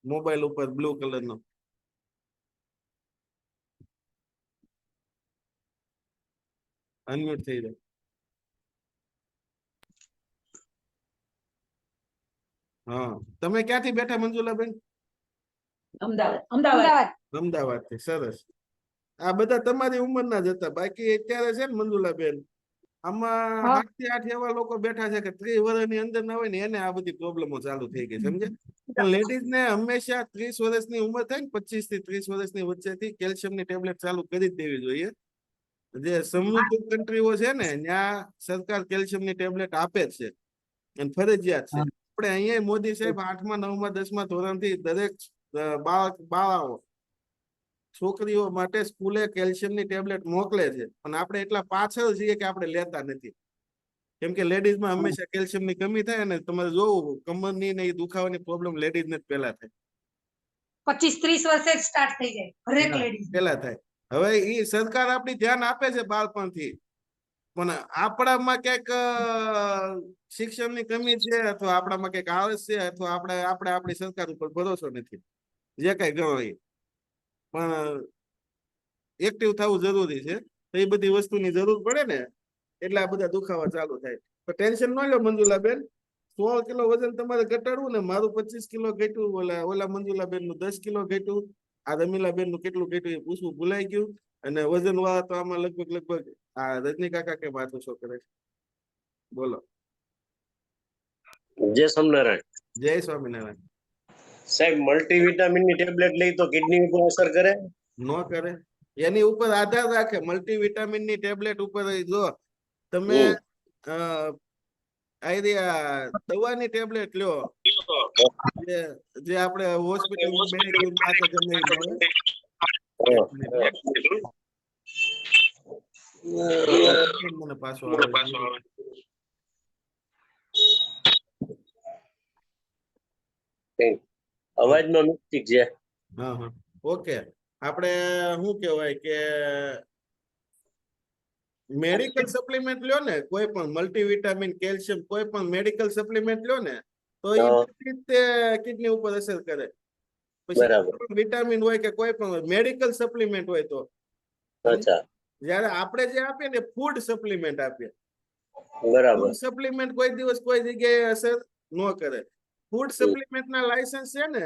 S3: મોબાઈલ ઉપર બ્લુ કલર નો. અનમ્યુટ થઈ જાય. હા તમે ક્યાંથી બેઠા મંજુલાબેન? અમદાવાદ થી. સરસ. આ બધા તમારી ઉંમરના જ હતા બાકી અત્યારે છે ને મંજુલાબેન આમાં
S5: હા.
S3: 7 થી 8 એવા લોકો બેઠા છે કે 30 વર્ષની અંદર ના હોય ને એને આ બધી પ્રોબ્લેમો ચાલુ થઈ ગઈ, સમજે? પણ લેડીઝ ને હંમેશા 30 વર્ષની ઉંમર થાય ને 25 થી 30 વર્ષની વચ્ચેથી કેલ્શિયમની ટેબ્લેટ ચાલુ કરી જ દેવી જોઈએ. જે સમૃદ્ધ કન્ટ્રીઓ છે ને ત્યાં સરકાર કેલ્શિયમની ટેબ્લેટ આપે જ છે અને ફરજિયાત છે. આપણે અહીંયા મોદી સાહેબ 8મા 9મા 10મા ધોરણથી દરેક બાળાઓ છોકરીઓ માટે સ્કૂલે કેલ્શિયમની ટેબ્લેટ મોકલે છે, પણ આપણે એટલા પાછળ છીએ કે આપણે લેતા નથી. કેમ કે લેડીઝમાં હંમેશા કેલ્શિયમની કમી થાય ને તમારે જોવું કમરની ને એ દુખાવાની પ્રોબ્લેમ લેડીઝને જ પહેલા થાય.
S8: 25-30 વર્ષે જ સ્ટાર્ટ થઈ જાય હરેક લેડીઝ.
S3: પહેલા થાય. હવે ઈ સરકાર આપણી ધ્યાન આપે છે બાળપણથી, પણ આપણામાં ક્યાંક શિક્ષણની કમી છે અથવા આપણામાં ક્યાંક આળસ છે અથવા આપણે આપણી સરકાર ઉપર ભરોસો નથી, જે કઈ ગણો એ. પણ એક્ટિવ થવું જરૂરી છે. તો એ બધી વસ્તુની જરૂર પડે ને એટલે આ બધા દુખાવા ચાલુ થાય. તો ટેન્શન ન લો મંજુલાબેન, 16 કિલો વજન તમારે ઘટાડવું ને, મારું 25 કિલો ઘટ્યું, ઓલા મંજુલાબેન નું 10 કિલો ઘટ્યું, આ રમીલાબેન નું કેટલું ઘટ્યું એ પૂછવું ભૂલાઈ ગયું. અને વજન વાળા તો આમાં લગભગ આ રજની કાકા કેમ વાતો છો કરે છે? બોલો.
S7: જય સ્વામિનારાયણ.
S3: જય સ્વામિનારાયણ.
S7: સાહેબ મલ્ટીવિટામિન ની ટેબ્લેટ લઈ તો કિડની ઉપર અસર કરે?
S3: ન કરે, એની ઉપર આધાર રાખે. મલ્ટીવિટામિન ની ટેબ્લેટ ઉપર જો તમે દવાની ટેબ્લેટ લ્યો જે આપણે હોસ્પિટલ મને પાછો
S7: અવાજમાં મિસ્ટેક છે.
S3: હા હા ઓકે. આપણે શું કહેવાય કે મેડિકલ સપ્લિમેન્ટ લ્યો ને, કોઈ પણ મલ્ટીવિટામિન, કેલ્શિયમ, કોઈ પણ મેડિકલ સપ્લિમેન્ટ લ્યો ને તો એ કિડની ઉપર અસર કરે. પછી વિટામિન હોય કે કોઈ પણ મેડિકલ સપ્લિમેન્ટ હોય તો. જયારે આપણે જે આપીએ ને ફૂડ સપ્લિમેન્ટ આપીએ, ફૂડ સપ્લિમેન્ટ કોઈ દિવસ કોઈ જગ્યાએ અસર ન કરે. ફૂડ સપ્લિમેન્ટ ના લાયસન્સ છે ને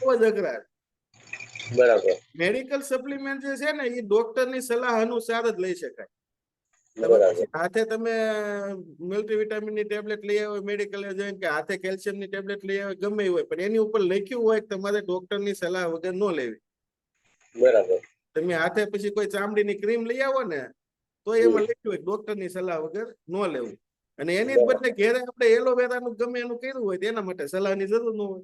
S3: બહુ જ અઘરા.
S7: બરાબર.
S3: મેડિકલ સપ્લિમેન્ટ જે છે ને એ ડોક્ટરની સલાહ અનુસાર જ લઈ શકાય. હાથે તમે મલ્ટીવિટામિન ની ટેબ્લેટ લઈ આવ્યો મેડિકલ જઈને કે હાથે કેલ્શિયમ ની ટેબ્લેટ લઈ આવ્યો ગમે હોય, પણ એની ઉપર લખ્યું હોય કે તમારે ડોક્ટરની સલાહ વગર ન લેવી.
S7: બરાબર.
S3: તમે હાથે પછી કોઈ ચામડીની ક્રીમ લઈ આવો ને તો એમાં લખ્યું હોય ડોક્ટરની સલાહ વગર ન લેવું. અને એની જ બદલે ઘેરે આપણે એલોવેરાનું ગમે એનું કર્યું હોય એના માટે સલાહની જરૂર ન હોય.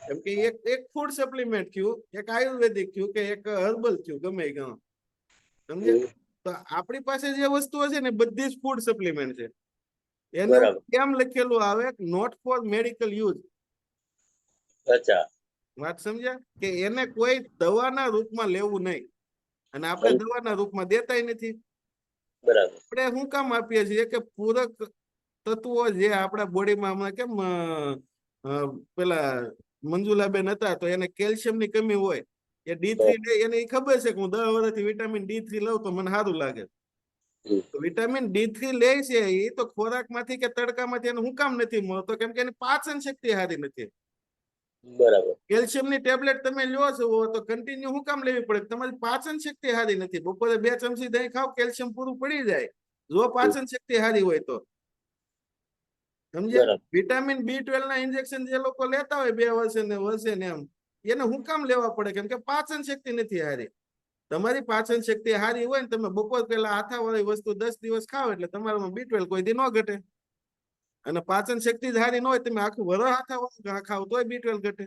S3: કેમ કે એક ફૂડ સપ્લિમેન્ટ થયું, એક આયુર્વેદિક થયું કે એક હર્બલ થયું, ગમે એ ગણો, સમજે? તો આપણી પાસે જે વસ્તુઓ છે ને બધી જ ફૂડ સપ્લિમેન્ટ છે. એને કેમ લખેલું આવે નોટ ફોર મેડિકલ યુઝ. વાત સમજ્યા? કે એને કોઈ દવાના રૂપમાં લેવું નહીં, અને આપણે દવાના રૂપમાં દેતાય નથી. આપણે શું કામ આપીએ છીએ કે પૂરક તત્વો જે આપણા બોડીમાં હમણાં કેમ પેલા મંજુલાબેન હતા તો એને કેલ્શિયમ ની કમી હોય, એ D3 એને ખબર છે કે હું 10 વર્ષથી વિટામિન D3 લઉં તો મને સારું લાગે. વિટામિન D3 લે છે એ તો ખોરાક માંથી કે તડકામાંથી એને હું કામ નથી મળતો? કેમ કે એની પાચન શક્તિ સારી નથી.
S7: બરાબર.
S3: કેલ્શિયમ ની ટેબ્લેટ તમે લ્યો છો તો કન્ટિન્યુ હું કામ લેવી પડે? તમારી પાચન શક્તિ સારી નથી. બપોરે 2 ચમચી દહીં ખાવ કેલ્શિયમ પૂરું પડી જાય, જો પાચન શક્તિ સારી હોય તો. સમજે? વિટામિન B12 ના ઇન્જેક્શન જે લોકો લેતા હોય 2 વર્ષે ને એમ, એને હું કામ લેવા પડે? કેમ કે પાચન શક્તિ નથી સારી. તમારી પાચન શક્તિ સારી હોય ને તમે બપોર પેલા આથાવાળી વસ્તુ 10 દિવસ ખાવ એટલે તમારામાં B12 કોઈ દી ન ઘટે. અને પાચન શક્તિ સારી ન હોય તમે આખું વરસ આથાવાળું ખાવ તોય B12 ઘટે.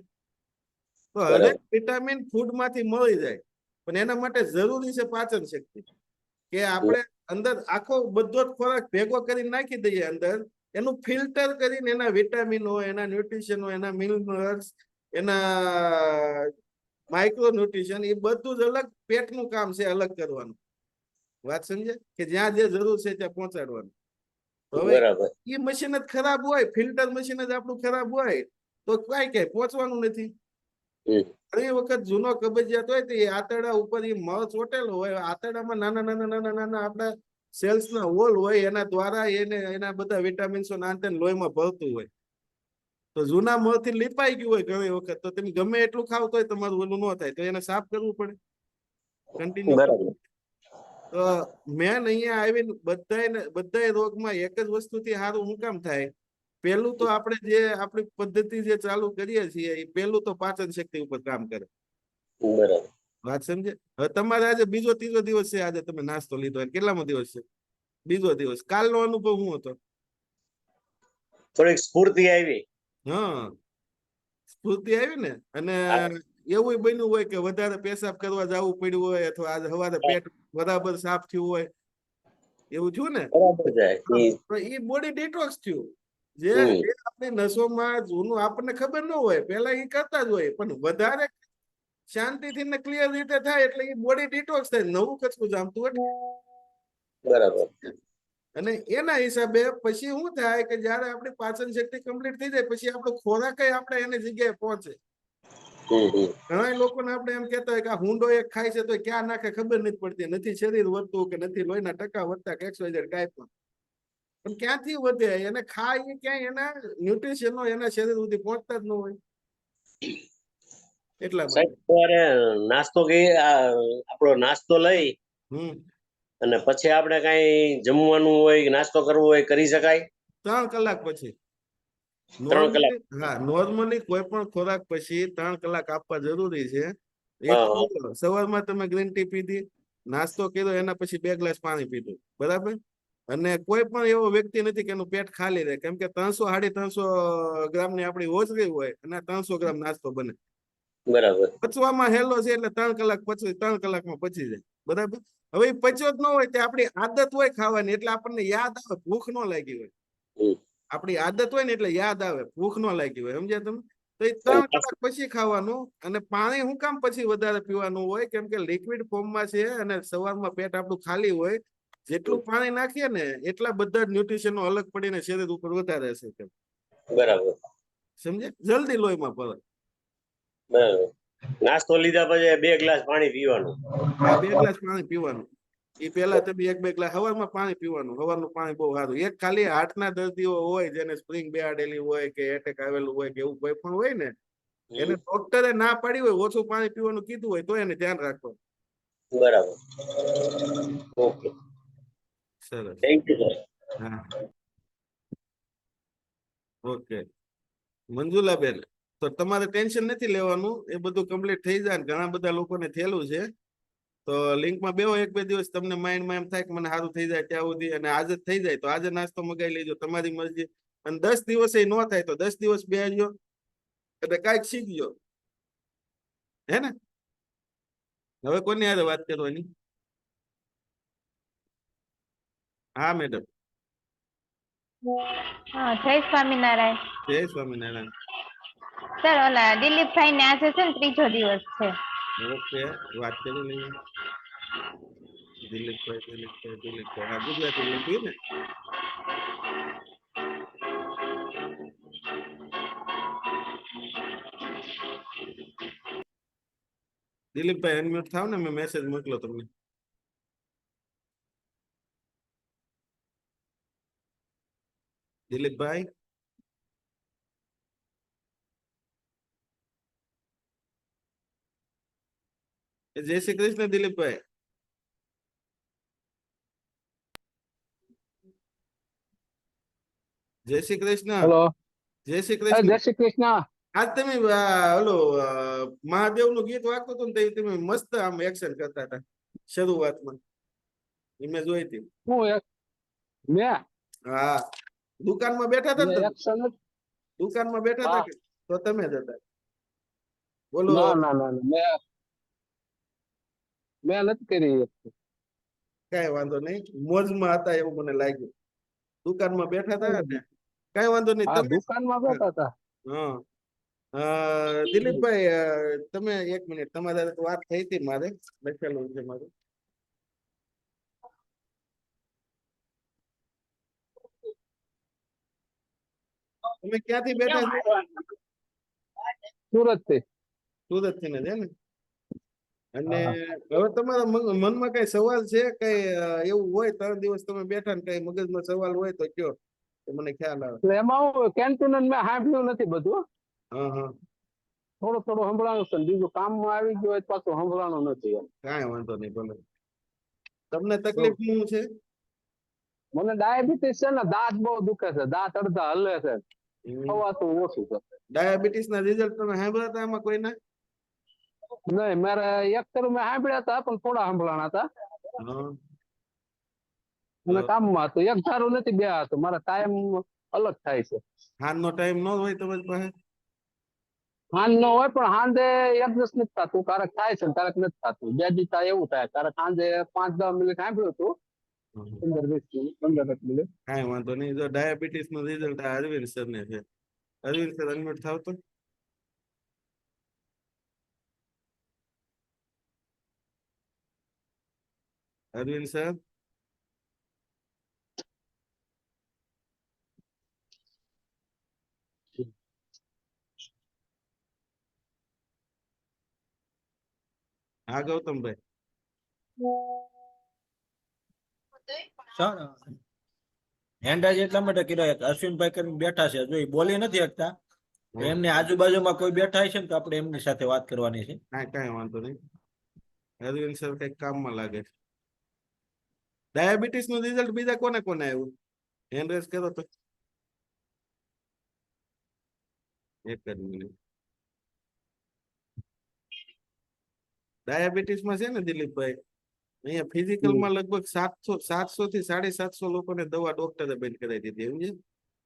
S3: તો હરેક વિટામિન ફૂડ માંથી મળી જાય, પણ એના માટે જરૂરી છે પાચન શક્તિ. કે આપણે અંદર આખો બધો જ ખોરાક ભેગો કરીને નાખી દઈએ અંદર, એનું ફિલ્ટર કરીને એના વિટામિનો, એના ન્યુટ્રિશનો, એના મિનરલ્સ, એના માઇક્રો ન્યુટ્રિશન એ બધું જ અલગ પેટનું કામ છે અલગ કરવાનું. વાત સમજે? કે જ્યાં જે જરૂર છે ત્યાં પહોંચાડવાનું. હવે એ મશીન જ ખરાબ હોય, ફિલ્ટર મશીન જ આપણું ખરાબ હોય તો ક્યાંય પહોંચવાનું નથી. ઘણી વખત જૂનો કબજિયાત હોય તો એ આંતરડા ઉપર એ મળ ચોટેલો હોય, આંતરડામાં નાના આપણા સેલ્સ ના હોલ હોય, એના દ્વારા એના બધા વિટામિન્સો લોહીમાં ભરતું હોય. તો જૂના મળથી લીપાઈ ગયું હોય ઘણી વખત, તો તમે ગમે એટલું ખાવ તોય તમારું ઓલું ન થાય, તો એને સાફ કરવું પડે કન્ટિન્યુ. તો મેન અહીંયા આવીને બધાય રોગમાં એક જ વસ્તુથી સારું શું કામ થાય? પેલું તો આપણે જે આપણી પદ્ધતિ જે ચાલુ કરીએ છીએ એ પેલું તો પાચન શક્તિ ઉપર કામ કરે.
S7: બરાબર.
S3: વાત સમજે? હવે તમારે આજે બીજો ત્રીજો દિવસ છે, આજે તમે નાસ્તો લીધો હોય. કેટલામો દિવસ છે? બીજો દિવસ. કાલનો અનુભવ શું હતો?
S7: થોડીક સ્ફૂર્તિ આવી.
S3: હા, સ્ફૂર્તિ આવી ને. અને એવું બન્યું હોય કે વધારે પેશાબ કરવા જવું પડ્યું હોય અથવા આજે સવારે પેટ બરાબર સાફ થયું હોય, એવું થયું ને?
S7: બરાબર જાય.
S3: તો એ બોડી ડિટોક્સ થયું. જે
S7: હમ.
S3: જે આપણી નસોમાં જૂનું આપણને ખબર ન હોય, પેલા એ કરતા જ હોય, પણ વધારે શાંતિથી ને ક્લિયર રીતે થાય એટલે એ બોડી ડિટોક્સ થાય, નવું કચરું જામતું હોય.
S7: બરાબર.
S3: અને એના હિસાબે પછી શું થાય કે જયારે આપણી પાચન શક્તિ કમ્પ્લીટ થઈ જાય પછી આપણો ખોરાક આપણે એની જગ્યાએ પહોંચે. ઘણા લોકોને આપણે એમ કહેતા હોય કે આ હુંડો એક ખાય છે તો ક્યાં નાખે ખબર નથી પડતી, નથી શરીર વધતું કે નથી લોહીના ટકા વધતા કે XYZ કાંઈ પણ ક્યાંથી વધે? એને ખાય ક્યાંય એના ન્યુટ્રિશનો એના શરીર સુધી પહોંચતા જ ન હોય. એટલા માટે
S7: સવારે નાસ્તો આપણો નાસ્તો લઈ અને પછી આપણે કઈ જમવાનું હોય કે નાસ્તો કરવો હોય કરી શકાય?
S3: 3 કલાક પછી.
S7: 3 કલાક.
S3: હા, નોર્મલી કોઈ પણ ખોરાક પછી 3 કલાક આપવા જરૂરી છે. સવારમાં તમે ગ્રીન ટી પીધી, નાસ્તો કર્યો, એના પછી 2 ગ્લાસ પાણી પીધું, બરાબર? અને કોઈ પણ એવો વ્યક્તિ નથી કે એનું પેટ ખાલી રહે, કેમ કે 300-350 ગ્રામની આપણી હોજરી હોય અને 300 ગ્રામ નાસ્તો બને.
S7: બરાબર.
S3: પચવામાં હેલો છે એટલે 3 કલાક પછી 3 કલાકમાં પચી જાય, બરાબર? હવે એ પચ્યો જ ન હોય તે આપણી આદત હોય ખાવાની એટલે આપણને યાદ આવે, ભૂખ ન લાગી હોય. આપણી આદત હોય ને એટલે યાદ આવે, ભૂખ ન લાગી હોય. સમજ્યા તમે? તો એ 3 કલાક પછી ખાવાનું. અને પાણી શું કામ પછી વધારે પીવાનું હોય? કેમ કે લિક્વિડ ફોર્મમાં છે અને સવારમાં પેટ આપણું ખાલી હોય, જેટલું પાણી નાખીએ ને એટલા બધા ન્યુટ્રિશનો અલગ પડીને શરીર ઉપર વધારે હશે.
S7: બરાબર.
S3: સમજે? જલ્દી લોહીમાં પડે.
S7: બરાબર. નાસ્તો લીધા પછી 2 ગ્લાસ પાણી પીવાનું.
S3: હા, 2 ગ્લાસ પાણી પીવાનું. એ પેલા તમે 1-2 ગ્લાસ સવારમાં પાણી પીવાનું. સવારનું પાણી બહુ સારું. એક ખાલી હાર્ટના દર્દીઓ હોય જેને સ્પ્રિંગ બેહાડેલી હોય કે એટેક આવેલું હોય કે એવું કોઈ પણ હોય ને, એને ડોક્ટરે ના પાડી હોય, ઓછું પાણી પીવાનું કીધું હોય, તો એને ધ્યાન રાખવાનું.
S7: બરાબર. ઓકે,
S3: સરસ.
S7: Thank you sir.
S3: હા, ઓકે. મંજુલાબેન, તો તમારે ટેન્શન નથી લેવાનું, એ બધું કમ્પ્લીટ થઈ જાય. ઘણા બધા લોકોને થયેલું છે. તો લિંકમાં બેહો 1-2 દિવસ, તમને માઇન્ડમાં એમ થાય કે મને સારું થઈ જાય ત્યાં સુધી, અને આજે જ થઈ જાય તો આજે નાસ્તો મગાવી લેજો, તમારી મરજી. અને 10 દિવસે ન થાય તો 10 દિવસ બેસજો એટલે કાંઈક શીખજો. હે ને? હવે કોની હારે વાત કરવાની? હા મેડમ.
S9: હા, જય સ્વામિનારાયણ.
S3: જય સ્વામિનારાયણ.
S9: સર, ઓલા દિલીપભાઈ ને આજે છે ને 3જો દિવસ છે.
S3: ઓકે, વાત કરી લઈએ. દિલીપભાઈ. હા, ગુજરાતી લખ્યું ને? દિલીપભાઈ અનમ્યુટ થાવ ને, મેં મેસેજ મોકલો તમને. દિલીપભાઈ. જય શ્રી કૃષ્ણ દિલીપભાઈ. જય શ્રી કૃષ્ણ.
S6: હેલો.
S3: જય શ્રી કૃષ્ણ.
S6: જય શ્રી કૃષ્ણ.
S3: આજ તમે ઓલો મહાદેવ નું ગીત વાગતું હતું ને તમે મસ્ત આમ એક્શન કરતા હતા શરૂઆતમાં, મેં જોઈ હતી.
S6: મેં
S3: હા, દુકાનમાં બેઠા હતા ને?
S6: એક્શન
S3: દુકાનમાં બેઠા હતા કે તો તમે જ હતા? બોલો.
S6: ના મેં નથી કરી.
S3: કઈ વાંધો નહીં, મોજમાં હતા એવું મને લાગ્યું. દુકાનમાં બેઠા હતા ને, કઈ વાંધો નહીં. તમે
S6: દુકાનમાં બેઠા હતા.
S3: હા, દિલીપભાઈ તમે 1 મિનિટ, તમારે વાત થઈ હતી મારે, લખેલું છે મારું. તમે ક્યાંથી બેઠા છો?
S6: સુરત થી.
S3: સુરત થી ને? અને હવે તમારા મનમાં કઈ સવાલ છે? કઈ એવું હોય 3 દિવસ તમે બેઠા ને કઈ મગજમાં સવાલ હોય તો કયો, તો મને ખ્યાલ આવે.
S6: એમાં કેન્ટીન મેં સાંભળ્યું નથી બધું.
S3: હા,
S6: થોડું સંભળાણું છે, બીજું કામમાં આવી ગયું હોય પાછું સંભળાણું નથી.
S3: કાંઈ વાંધો નહીં, ભલે. તમને તકલીફ શું છે?
S6: મને ડાયાબિટીસ છે ને, દાંત બહુ દુખે છે, દાંત અડધા હલે છે, ખવાતું ઓછું છે.
S3: ડાયાબિટીસ ના રિઝલ્ટ તમે સાંભળ્યા હતા આમાં કોઈના?
S6: નહીં, મારે એક તરું મેં સાંભળ્યા હતા, પણ થોડા સાંભળાણા હતા.
S3: હા.
S6: અને કામમાં હતું, એક ધારું નથી, બે હતું. મારા ટાઈમ અલગ થાય છે.
S3: હાનનો ટાઈમ ન હોય તમારી પાસે?
S6: હાંજ નો હોય, પણ હાંજે એડજસ્ટ નથી થતું. ક્યારેક થાય છે, ક્યારેક નથી થતું. બે દિવસ એવું થાય. ક્યારેક સાંજે 5-10 મિનિટ સાંભળ્યું હતું, 15-20 મિનિટ, 15 મિનિટ.
S3: કાંઈ વાંધો નહીં. જો ડાયાબિટીસ નું રિઝલ્ટ આ અરવિંદ સર ને છે. અરવિંદ સર અનમ્યુટ થાવ તો. અરવિંદ સર. હા ગૌતમભાઈ.
S1: હેન્ડ રાઈઝ એટલા માટે કર્યો કે અશ્વિનભાઈ કરીને બેઠા છે, જો એ બોલી નથી શકતા, તો એમની આજુબાજુમાં કોઈ બેઠા છે ને તો આપણે એમની સાથે વાત કરવાની છે.
S3: કાંઈ વાંધો નહીં. અરવિંદ સર કઈક કામમાં લાગે છે. ડાયાબિટીસ નું રિઝલ્ટ બીજા કોને કોને આવ્યું? હેન્ડ રેઝ કરો તો. એક જ મિનિટ. ડાયાબિટીસ માં છે ને દિલીપભાઈ, અહીંયા ફિઝિકલ માં લગભગ 700 થી 750 લોકોને દવા ડોક્ટરે બંધ કરાવી દીધી, એમ છે.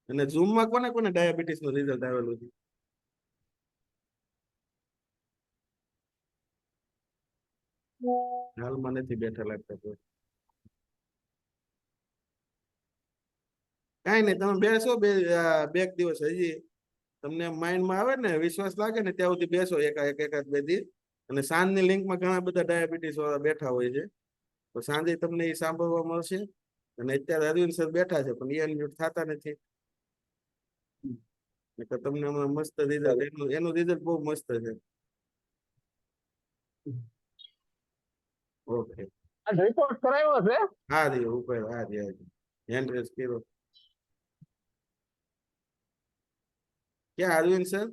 S3: અને ઝૂમ માં કોને કોને ડાયાબિટીસ નું રિઝલ્ટ આવેલું છે? હાલમાં નથી બેઠા લાગતા કોઈ. કાંઈ નહીં, તમે બેસો બે દિવસ, હજી તમને માઇન્ડમાં આવે ને, વિશ્વાસ લાગે ને ત્યાં સુધી બેસો એકાદ બે દી. અને સાંજની લિંકમાં ઘણા બધા ડાયાબિટીસ વાળા બેઠા હોય છે, તો સાંજે તમને એ સાંભળવા મળશે. અને અત્યારે અરવિંદ સર બેઠા છે, પણ એ અનમ્યુટ થતા નથી. એટલે તમને હમણાં મસ્ત રિઝલ્ટ, એનું રિઝલ્ટ બહુ મસ્ત છે. ઓકે.
S6: આ રિપોર્ટ કરાવ્યો છે.
S3: હા રી ઉપર, હા રી હેન્ડ રેઝ કર્યો. ક્યાં અરવિંદ સર?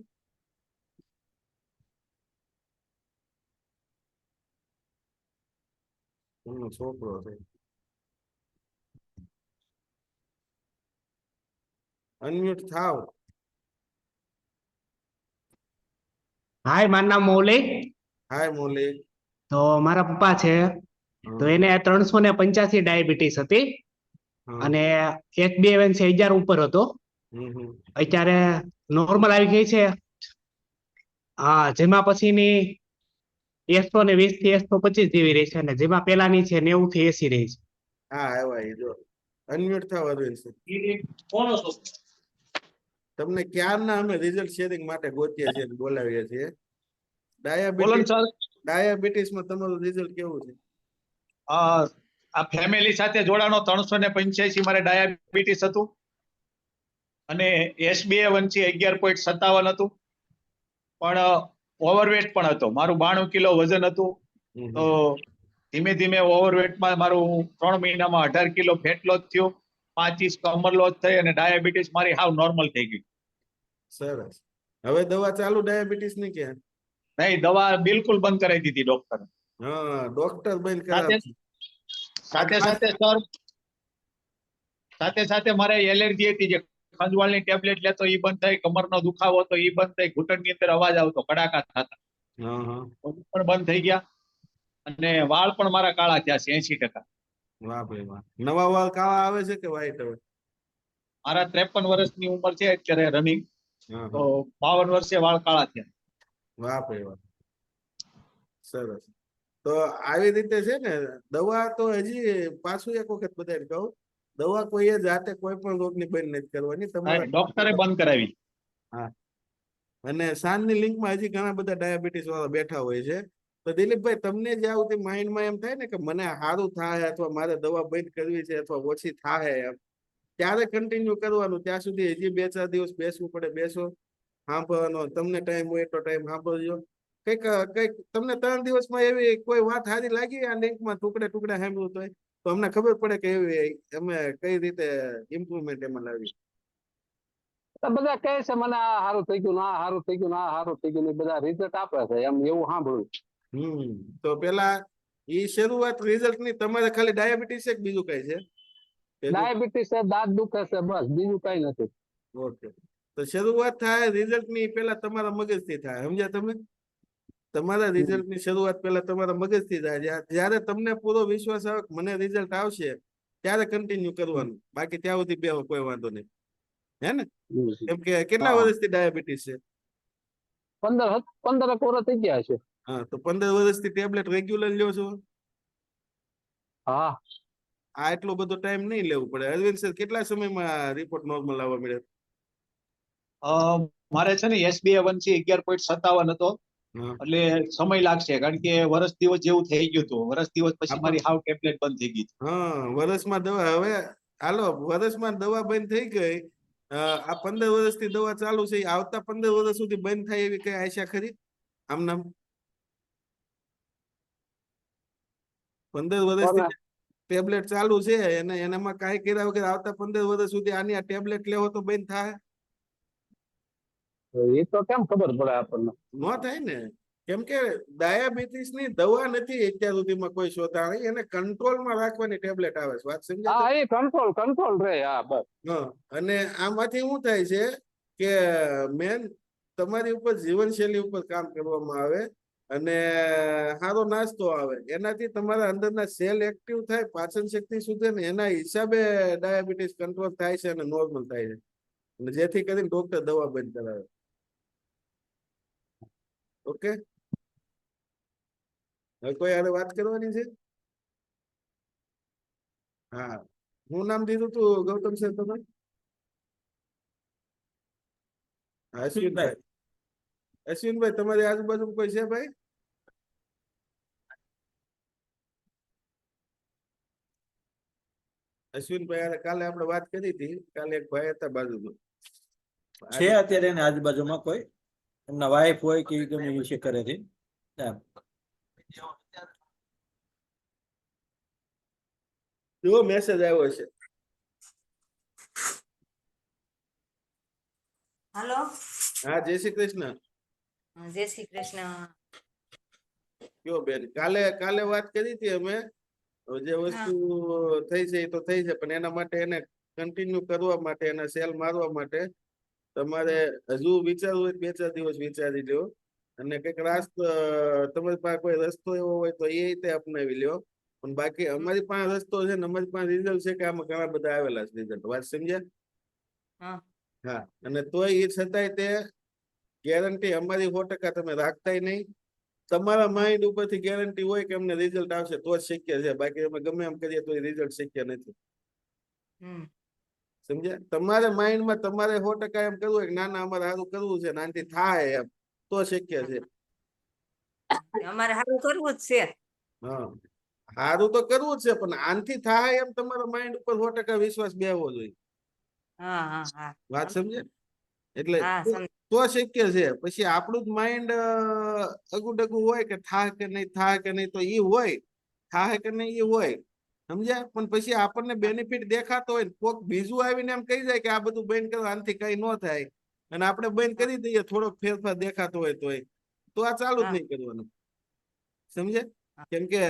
S3: એમનો છોકરો છે. અનમ્યુટ થાવ.
S10: હાય, મારું નામ મૌલિક.
S3: હાય મૌલિક.
S10: તો મારા પપ્પા છે, તો એને 385 ડાયાબિટીસ હતી અને HbA1c 1000 ઉપર હતો. અત્યારે નોર્મલ આવી ગઈ છે. હા, જેમાં પછીની 120 થી 125 જેવી રહી છે, અને જેમાં પેલાની છે 90 થી 80 રહી છે.
S3: હા આવ્યા, જો અનમ્યુટ થાવ અરવિંદ સર. તમને ક્યારના અમે રિઝલ્ટ શેરિંગ માટે ગોતીએ છીએ, બોલાવીએ છીએ. ડાયાબિટીસ માં તમારું રિઝલ્ટ કેવું છે?
S11: આ ફેમિલી સાથે જોડાનો 385 મારે ડાયાબિટીસ હતું અને HbA1c 11.57 હતું, પણ ઓવરવેટ પણ હતો. મારું 92 કિલો વજન હતું. તો ધીમે ધીમે ઓવરવેટમાં મારું 3 મહિનામાં 18 કિલો ફેટ લોસ થયો, 5 ઇંચ કમર લોસ થઈ, અને ડાયાબિટીસ મારી હાવ નોર્મલ થઈ ગઈ.
S3: સરસ. હવે દવા ચાલુ ડાયાબિટીસ ની કે?
S11: નહીં, દવા બિલકુલ બંધ કરાવી દીધી ડોક્ટર.
S3: હા, ડોક્ટર બંધ કરાવે.
S11: સાથે સાથે મારે એલર્જી હતી, જે ખંજવાળની ટેબ્લેટ લેતો એ બંધ થઈ, કમરનો દુખાવો હતો એ બંધ થઈ, ઘૂંટણની અંદર અવાજ આવતો, કડાકા થતા, પણ બંધ થઈ ગયા. અને વાળ પણ મારા કાળા થયા છે 80%.
S3: વાહ ભાઈ વાહ. નવા વાળ કાળા આવે છે કે વ્હાઈટ? હવે
S11: મારા 53 વર્ષની ઉંમર છે અત્યારે રનિંગ, તો 52 વર્ષે વાળ કાળા થયા.
S3: વાહ ભાઈ વાહ, સરસ. તો આવી રીતે છે ને, દવા તો હજી પાછું એક વખત બધાને કહું, દવા કોઈએ જાતે કોઈ પણ રોગની બંધ નથી કરવાની. તમારે
S11: ડોક્ટરે બંધ કરાવી.
S3: હા, અને સાંજની લિંકમાં હજી ઘણા બધા ડાયાબિટીસ વાળા બેઠા હોય છે. તો દિલીપભાઈ, તમને જે આવતી માઇન્ડમાં એમ થાય ને કે મને સારું થાય, અથવા મારે દવા બંધ કરવી છે, અથવા ઓછી થાય, એમ ત્યારે કન્ટિન્યુ કરવાનું. ત્યાં સુધી હજી 2-4 દિવસ બેસવું પડે, બેસો, સાંભળવાનો. તમને ટાઈમ હોય એટલો ટાઈમ સાંભળજો. કઈક તમને 3 દિવસમાં એવી કોઈ વાત સારી લાગી આ લિંકમાં, ટુકડે ટુકડે સાંભળ્યું તો અમને ખબર પડે કે એવી અમે કઈ રીતે ઇમ્પ્રુવમેન્ટ એમાં લાવી.
S6: બધા કહે છે મને આ સારું થઈ ગયું, આ સારું થઈ ગયું, આ સારું થઈ ગયું, બધા રિઝલ્ટ આપે છે, એમ એવું સાંભળ્યું.
S3: તો પેલા ઈ શરૂઆત રિઝલ્ટ ની તમારે ખાલી ડાયાબિટીસ છે કે બીજું કઈ છે?
S6: ડાયાબિટીસ છે, દાંત દુખે છે, બસ બીજું કઈ નથી.
S3: ઓકે, તો શરૂઆત થાય રિઝલ્ટ ની પેલા તમારા મગજ થી થાય, સમજ્યા તમે? તમારા રિઝલ્ટ ની શરૂઆત પેલા તમારા મગજ થી થાય. જયારે તમને પૂરો વિશ્વાસ આવે કે મને રિઝલ્ટ આવશે ત્યારે કન્ટિન્યુ કરવાનું, બાકી ત્યાં સુધી બે કોઈ વાંધો નહીં, હે ને? કેમ કે કેટલા વર્ષથી ડાયાબિટીસ છે?
S6: 15 વર્ષ થઈ ગયા છે.
S3: હા, તો 15 વર્ષથી ટેબ્લેટ રેગ્યુલર લ્યો છો?
S6: હા.
S3: આ એટલો બધો ટાઈમ નહીં લેવું પડે. અરવિંદ સર, કેટલા સમયમાં રિપોર્ટ નોર્મલ આવવા મળે?
S11: મારે છે ને SBA1C 11.57 હતો, એટલે સમય લાગશે કારણ કે વર્ષ દિવસ જેવું થઈ ગયું હતું. વર્ષ દિવસ પછી મારી હાવ ટેબ્લેટ બંધ થઈ ગઈ.
S3: હા, વર્ષમાં દવા, હવે હાલો વર્ષમાં દવા બંધ થઈ ગઈ. આ 15 વર્ષથી દવા ચાલુ છે, આવતા 15 વર્ષ સુધી બંધ થાય એવી કઈ આશા ખરી? આમ નામ 15 વર્ષથી ટેબ્લેટ ચાલુ છે અને એનામાં કાંઈ કર્યા વગર આવતા 15 વર્ષ સુધી આની આ ટેબ્લેટ લેવો તો બંધ થાય?
S6: એ તો કેમ ખબર પડે આપણને?
S3: ન થાય ને, કેમ કે ડાયાબિટીસ ની દવા નથી અત્યાર સુધીમાં કોઈ શોધાણી, એને કંટ્રોલમાં રાખવાની ટેબ્લેટ આવે છે. વાત સમજાય?
S6: હા, એ કંટ્રોલ રહે. હા, બસ.
S3: અને આમાંથી શું થાય છે કે મેન તમારી ઉપર જીવનશૈલી ઉપર કામ કરવામાં આવે અને સારો નાસ્તો આવે, એનાથી તમારા અંદરના સેલ એક્ટિવ થાય, પાચન શક્તિ સુધરે ને એના હિસાબે ડાયાબિટીસ કંટ્રોલ થાય છે અને નોર્મલ થાય છે, અને જેથી કરીને ડોક્ટર દવા બંધ કરાવે. ઓકે, હવે કોઈ આને વાત કરવાની છે? હા, હું નામ દીધું તું ગૌતમ સર તમે? અશ્વિનભાઈ. અશ્વિનભાઈ, તમારી આજુબાજુ કોઈ છે ભાઈ? અશ્વિનભાઈ, કાલે આપણે વાત કરી હતી, કાલે એક ભાઈ હતા બાજુ
S1: છે અત્યારે એની આજુબાજુમાં કોઈ એમના વાઈફ હોય કે ગમે વિશે કરે છે.
S3: જો મેસેજ આવ્યો છે.
S12: હાલો.
S3: હા, જય શ્રી કૃષ્ણ.
S12: જય શ્રી કૃષ્ણ.
S3: કયો બેન, કાલે વાત કરી હતી અમે, જે વસ્તુ થઈ છે એ તો થઈ છે, પણ એના માટે એને કન્ટિન્યુ કરવા માટે, એના સેલ મારવા માટે તમારે હજુ વિચારવું હોય 2-4 દિવસ વિચારી લ્યો, અને કઈક રાસ્તો તમારી પાસે કોઈ રસ્તો એવો હોય તો એ રીતે અપનાવી લ્યો. પણ બાકી અમારી પાસે રસ્તો છે ને અમારી પાસે રિઝલ્ટ છે કે આમાં ઘણા બધા આવેલા છે રિઝલ્ટ. વાત સમજ્યા? હા, અને તોય એ છતાંય તે ગેરંટી અમારી 100% તમે રાખતાય નહીં. તમારા માઇન્ડ ઉપરથી ગેરંટી હોય કે અમને રિઝલ્ટ આવશે તો જ શક્ય છે, બાકી અમે ગમે એમ કરીએ તો રિઝલ્ટ શક્ય નથી. સમજ્યા? તમારે માઇન્ડમાં તમારે 100% એમ કરવું હોય કે ના ના અમારે સારું કરવું છે, આનાથી થાય એમ, તો શક્ય છે.
S12: અમારે સારું કરવું જ છે.
S3: હા, સારું તો કરવું જ છે, પણ આનાથી થાય એમ તમારા માઇન્ડ ઉપર 100% વિશ્વાસ બેસવો જોઈએ. વાત સમજે? એટલે તો શક્ય છે. પછી આપણું જ માઇન્ડ અગુડગું હોય કે થાય કે નહીં, તો ઈ હોય, થાય કે નહીં એ હોય, સમજ્યા? પણ પછી આપણને બેનિફિટ દેખાતો હોય, કોક બીજું આવીને એમ કહી જાય કે આ બધું બંધ કરો, આનાથી કઈ ન થાય, અને આપણે બંધ કરી દઈએ, થોડોક ફેરફાર દેખાતો હોય તો આ ચાલુ જ નહીં કરવાનું. સમજે? કેમ કે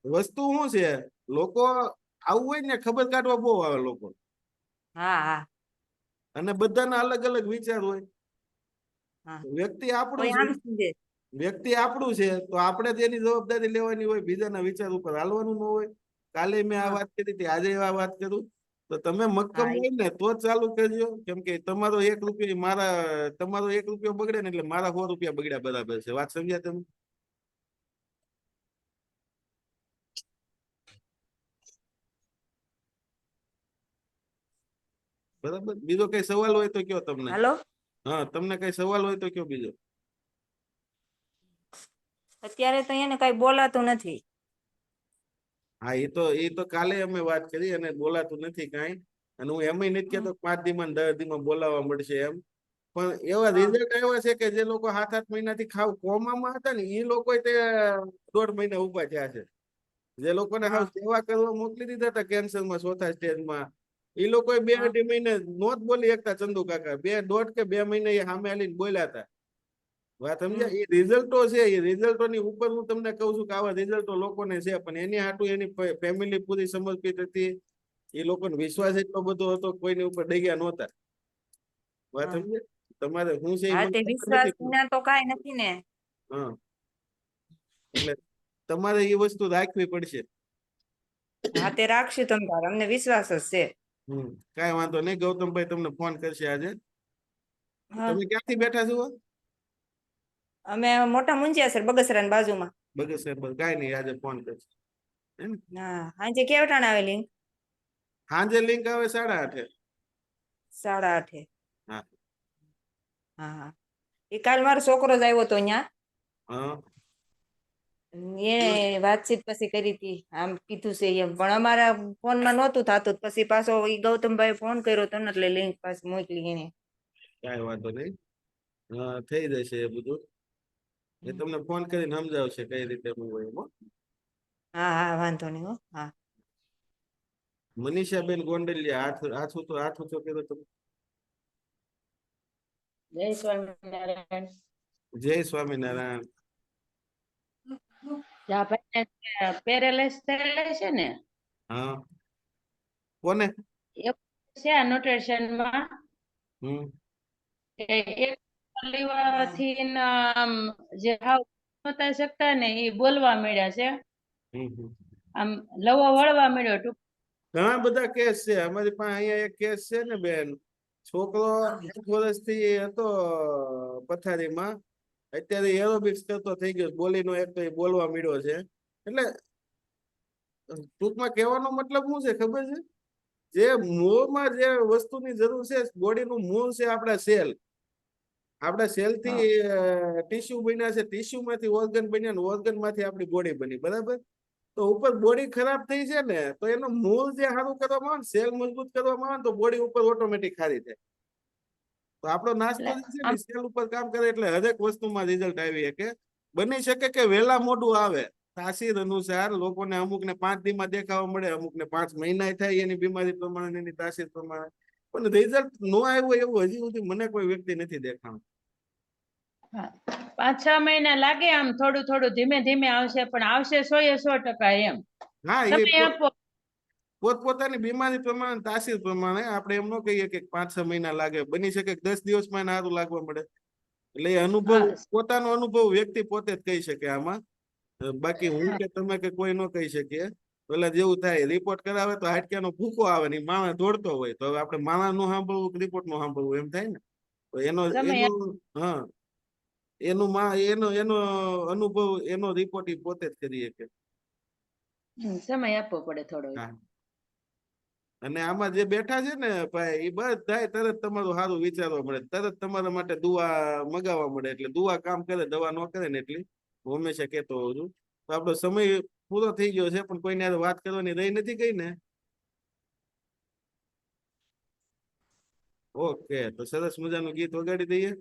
S3: વસ્તુ શું છે, લોકો આવું હોય ને ખબર કાઢવા બહુ આવે લોકો, અને બધાના અલગ અલગ વિચાર હોય. વ્યક્તિ આપણું છે તો આપણે જ એની જવાબદારી લેવાની હોય, બીજાના વિચાર ઉપર હાલવાનું ન હોય. કાલે મેં આ વાત કરી હતી, આજે આ વાત કરું, તો તમે મક્કમ હોય ને તો જ ચાલુ કરજો. કેમ કે તમારો 1 રૂપિયો તમારો 1 રૂપિયો બગડે ને એટલે મારા 100 રૂપિયા બગડ્યા બરાબર છે. વાત સમજ્યા તમે? બરાબર. બીજો કઈ સવાલ હોય તો કયો તમને. હા, તમને કઈ સવાલ હોય તો કયો બીજો.
S12: અત્યારે તો એને કઈ બોલાતું નથી.
S3: હા, એ તો કાલે અમે વાત કરી, અને બોલાતું નથી કાંઈ, અને હું એમય નથી કહેતો 5 દીમાં 10 દીમાં બોલાવવા મળશે એમ, પણ એવા રિઝલ્ટ આવ્યા છે કે જે લોકો 7-8 મહિનાથી કોમામાં હતા ને એ લોકો તે 1.5 મહિના ઉભા થયા છે. જે લોકોને હાવ સેવા કરવા મોકલી દીધા હતા કેન્સરમાં 4થા સ્ટેજમાં, એ લોકો 2-2.5 મહિને નોત બોલી એકતા. ચંદુ કાકા 1.5 કે 2 મહિને સામે આવીને બોલ્યા હતા વાત સમજ્યા? એ રિઝલ્ટો છે, એ રિઝલ્ટો ની ઉપર હું તમને કહું છું કે આવા રિઝલ્ટો લોકોને છે, પણ એની હાટું એની ફેમિલી પૂરી સમર્પિત હતી. એ લોકોને વિશ્વાસ એટલો બધો હતો, કોઈની ઉપર ડગ્યા નહોતા. વાત
S12: હા.
S3: સમજે? તમારે શું છે એ
S12: હા
S3: મને
S12: તે
S3: ખબર
S12: વિશ્વાસ
S3: નથી.
S12: વિના તો કાંઈ નથી ને.
S3: હા, એટલે તમારે એ વસ્તુ રાખવી પડશે.
S12: હા તે રાખશું તમ તાર, અમને વિશ્વાસ જ છે.
S3: કાંઈ વાંધો નહીં. ગૌતમભાઈ તમને ફોન કરશે આજે.
S12: હા
S3: તમે ક્યાંથી બેઠા છો?
S12: અમે મોટા મુંજિયા સર બગસરાની બાજુમાં.
S3: બગસરા પર. કાંઈ નહીં, આજે ફોન કરશે. હે ને?
S12: હા હાંજે કેવા ટાણે આવે લિંક?
S3: સાંજે લિંક આવે 8:30.
S12: 8:30.
S3: હા
S12: હા હા. એ કાલ મારો છોકરો જ આવ્યો હતો અહીંયા.
S3: હા
S12: એ વાતચીત પછી કરી હતી, આમ કીધું છે એમ, પણ અમારા ફોનમાં નહોતું થતું. પછી પાછો ઈ ગૌતમભાઈ ફોન કર્યો તો ને એટલે લિંક પાછી મોકલી એને.
S3: કાંઈ વાંધો નહીં. થઈ જશે એ બધું. એ તમને ફોન કરીને સમજાવશે કઈ રીતે હું હોય એમ. હો.
S12: હા હા વાંધો નહીં હો. હા
S3: મનીષાબેન ગોંડલિયા હાથ ઊંચો કર્યો તમે.
S5: જય સ્વામિનારાયણ.
S3: જય સ્વામિનારાયણ.
S5: જા ભાઈને પેરેલાઇઝ થયેલા છે ને,
S3: હા કોને?
S5: એક છે આ ન્યુટ્રિશનમાં
S3: હમ
S5: એક લેવાથી આમ જે હાવ નહોતા શકતા ને એ બોલવા મળ્યા છે, આમ લવો વળવા મળ્યો.
S3: ઘણા બધા કેસ છે અમારી પાસે. અહીંયા એક કેસ છે ને બેન, છોકરો 1 વર્ષથી હતો પથારીમાં, અત્યારે એરોબિક્સ કરતો થઈ ગયો, બોલીનો એક તો એ બોલવા મળ્યો છે. એટલે ટૂંકમાં કહેવાનો મતલબ શું છે ખબર છે? જે મૂળમાં જે વસ્તુની જરૂર છે, બોડીનું મૂળ છે આપણા સેલ. આપણા સેલ થી ટીસ્યુ બન્યા છે, ટીસ્યુ માંથી ઓર્ગન બન્યા, ઓર્ગન માંથી આપણી બોડી બની. બરાબર? તો ઉપર બોડી ખરાબ થઈ છે ને, તો એનો મૂળ જે સારું કરવામાં આવે, સેલ મજબૂત કરવામાં આવે, તો બોડી ઉપર ઓટોમેટિક સારી થાય. તો આપણો નાસ્તો જે છે ને સેલ ઉપર કામ કરે, એટલે હરેક વસ્તુમાં રિઝલ્ટ આવી શકે. બની શકે કે વહેલા મોડું આવે. તાસીર અનુસાર લોકોને અમુકને 5 દીમાં દેખાવા મળે, અમુકને 5 મહિના થાય, એની બીમારી પ્રમાણે, એની તાસીર પ્રમાણે. પણ રિઝલ્ટ ન આવ્યું એવું હજી સુધી મને કોઈ વ્યક્તિ નથી દેખાણું.
S5: 5-6 મહિના લાગે, આમ થોડું થોડું ધીમે ધીમે આવશે, પણ આવશે 100% એમ.
S3: હા, એ
S5: સમય આપો.
S3: પોતપોતાની બીમારી પ્રમાણે, તાસીર પ્રમાણે. આપણે એમ ન કહીએ કે 5-6 મહિના લાગે. બની શકે કે 10 દિવસમાં સારું લાગવા મળે. એટલે એ અનુભવ, પોતાનો અનુભવ વ્યક્તિ પોતે જ કહી શકે આમાં. બાકી હું કે તમે કે કોઈ ન કહી શકીએ. પેલા જેવું થાય, રિપોર્ટ કરાવે તો હાડક્યાનો ભૂકો આવે ને માણસ દોડતો હોય, તો હવે આપણે માણસ નું સાંભળવું, રિપોર્ટ નું સાંભળવું, એમ થાય ને. તો એનો એનો અનુભવ, એનો રિપોર્ટ એ પોતે જ કરી શકે.
S5: સમય આપવો પડે થોડો.
S3: અને આમાં જે બેઠા છે ને ભાઈ, એ બધા તરત તમારું સારું વિચારવા મળે, તરત તમારા માટે દુઆ મગાવવા મળે. એટલે દુઆ કામ કરે, દવા ન કરે ને એટલી હું હંમેશા કહેતો હોઉં છું. તો આપણો સમય પૂરો થઈ ગયો છે, પણ કોઈને વાત કરવાની રહી નથી ગઈ ને. ઓકે, તો સરસ મજાનું ગીત વગાડી દઈએ.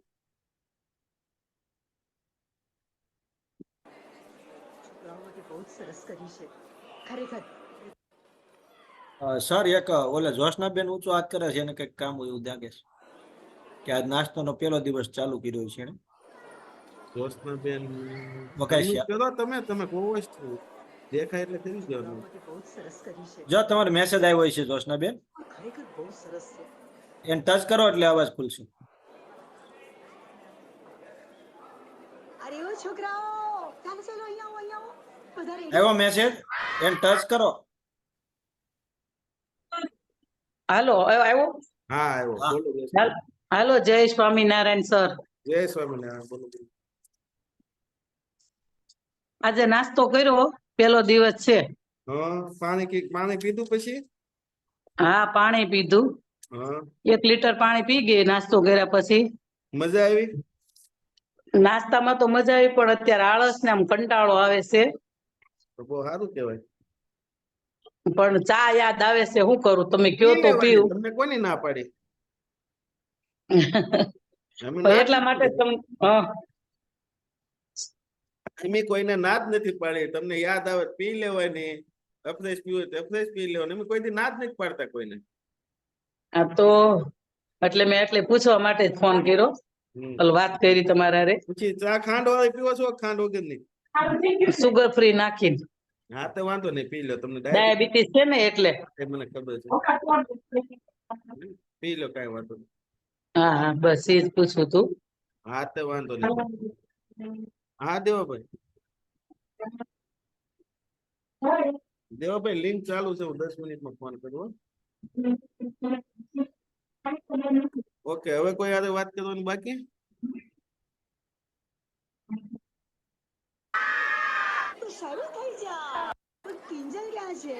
S4: બહુ સરસ કરી છે ખરેખર.
S1: સર, એક ઓલે જોશનાબેન ઊંચો હાથ કરે છે, એને કઈક કામ હોય એવું લાગે છે કે આજ નાસ્તોનો પહેલો દિવસ ચાલુ કર્યો છે એને.
S3: જોશનાબેન
S1: વઘાસિયા.
S3: કરો તમે કહો છો, દેખાય એટલે કરી દેવાનું.
S4: બહુ સરસ કરી છે
S1: જો તમારો મેસેજ આવ્યો છે જોશનાબેન,
S4: ખરેખર બહુ સરસ છે.
S1: એને ટચ કરો એટલે અવાજ ખુલશે.
S4: અરે ઓ છોકરાઓ, ચાલો ચાલો અહીંયા આવો વધારે.
S1: આવ્યો મેસેજ, એને ટચ કરો.
S8: હાલો આવ્યો.
S3: હા, આવ્યો. બોલો.
S8: હાલો, જય સ્વામિનારાયણ સર.
S3: જય સ્વામિનારાયણ. બોલો.
S8: આજે નાસ્તો કર્યો, પેલો દિવસ છે.
S3: પાણી પીધું પછી?
S8: હા, પાણી પીધું. 1 લીટર પાણી પી ગઈ નાસ્તો કર્યા પછી.
S3: મજા આવી?
S8: નાસ્તામાં તો મજા આવી, પણ અત્યારે આળસ ને આમ કંટાળો આવે છે.
S3: બહુ સારું કહેવાય.
S8: પણ ચા યાદ આવે છે, શું કરું? તમે કયો તો પીવું.
S3: તમને કોની ના પાડી?
S8: એટલા માટે
S3: તમે કોઈને ના જ નથી પાડી. તમને યાદ આવે પી લેવાની, અફરેશ પીવું તો અફરેશ પી લેવાની. અમે કોઈ દી ના જ નથી પાડતા કોઈને.
S8: હા, તો એટલે મેં પૂછવા માટે જ ફોન કર્યો. વાત કરી તમારા હારે.
S3: પછી ચા ખાંડ વાળી પીવો છો ખાંડ વગરની?
S8: સુગર ફ્રી નાખીને.
S3: હા તો વાંધો નહીં, પી લો. તમને
S8: ડાયાબિટીસ છે ને એટલે.
S3: એ મને ખબર છે. પી લો, કઈ વાંધો નહીં.
S8: હા હા, બસ એ જ પૂછવું તું.
S3: હા તો વાંધો નહીં. હા દેવાભાઈ, દેવાભાઈ લિંક ચાલુ છે, હું 10 મિનિટમાં ફોન કરું. ઓકે, હવે કોઈ હારે વાત કરવાની બાકી?
S4: તો શરૂ થઈ જા. કિંજલ ક્યાં છે?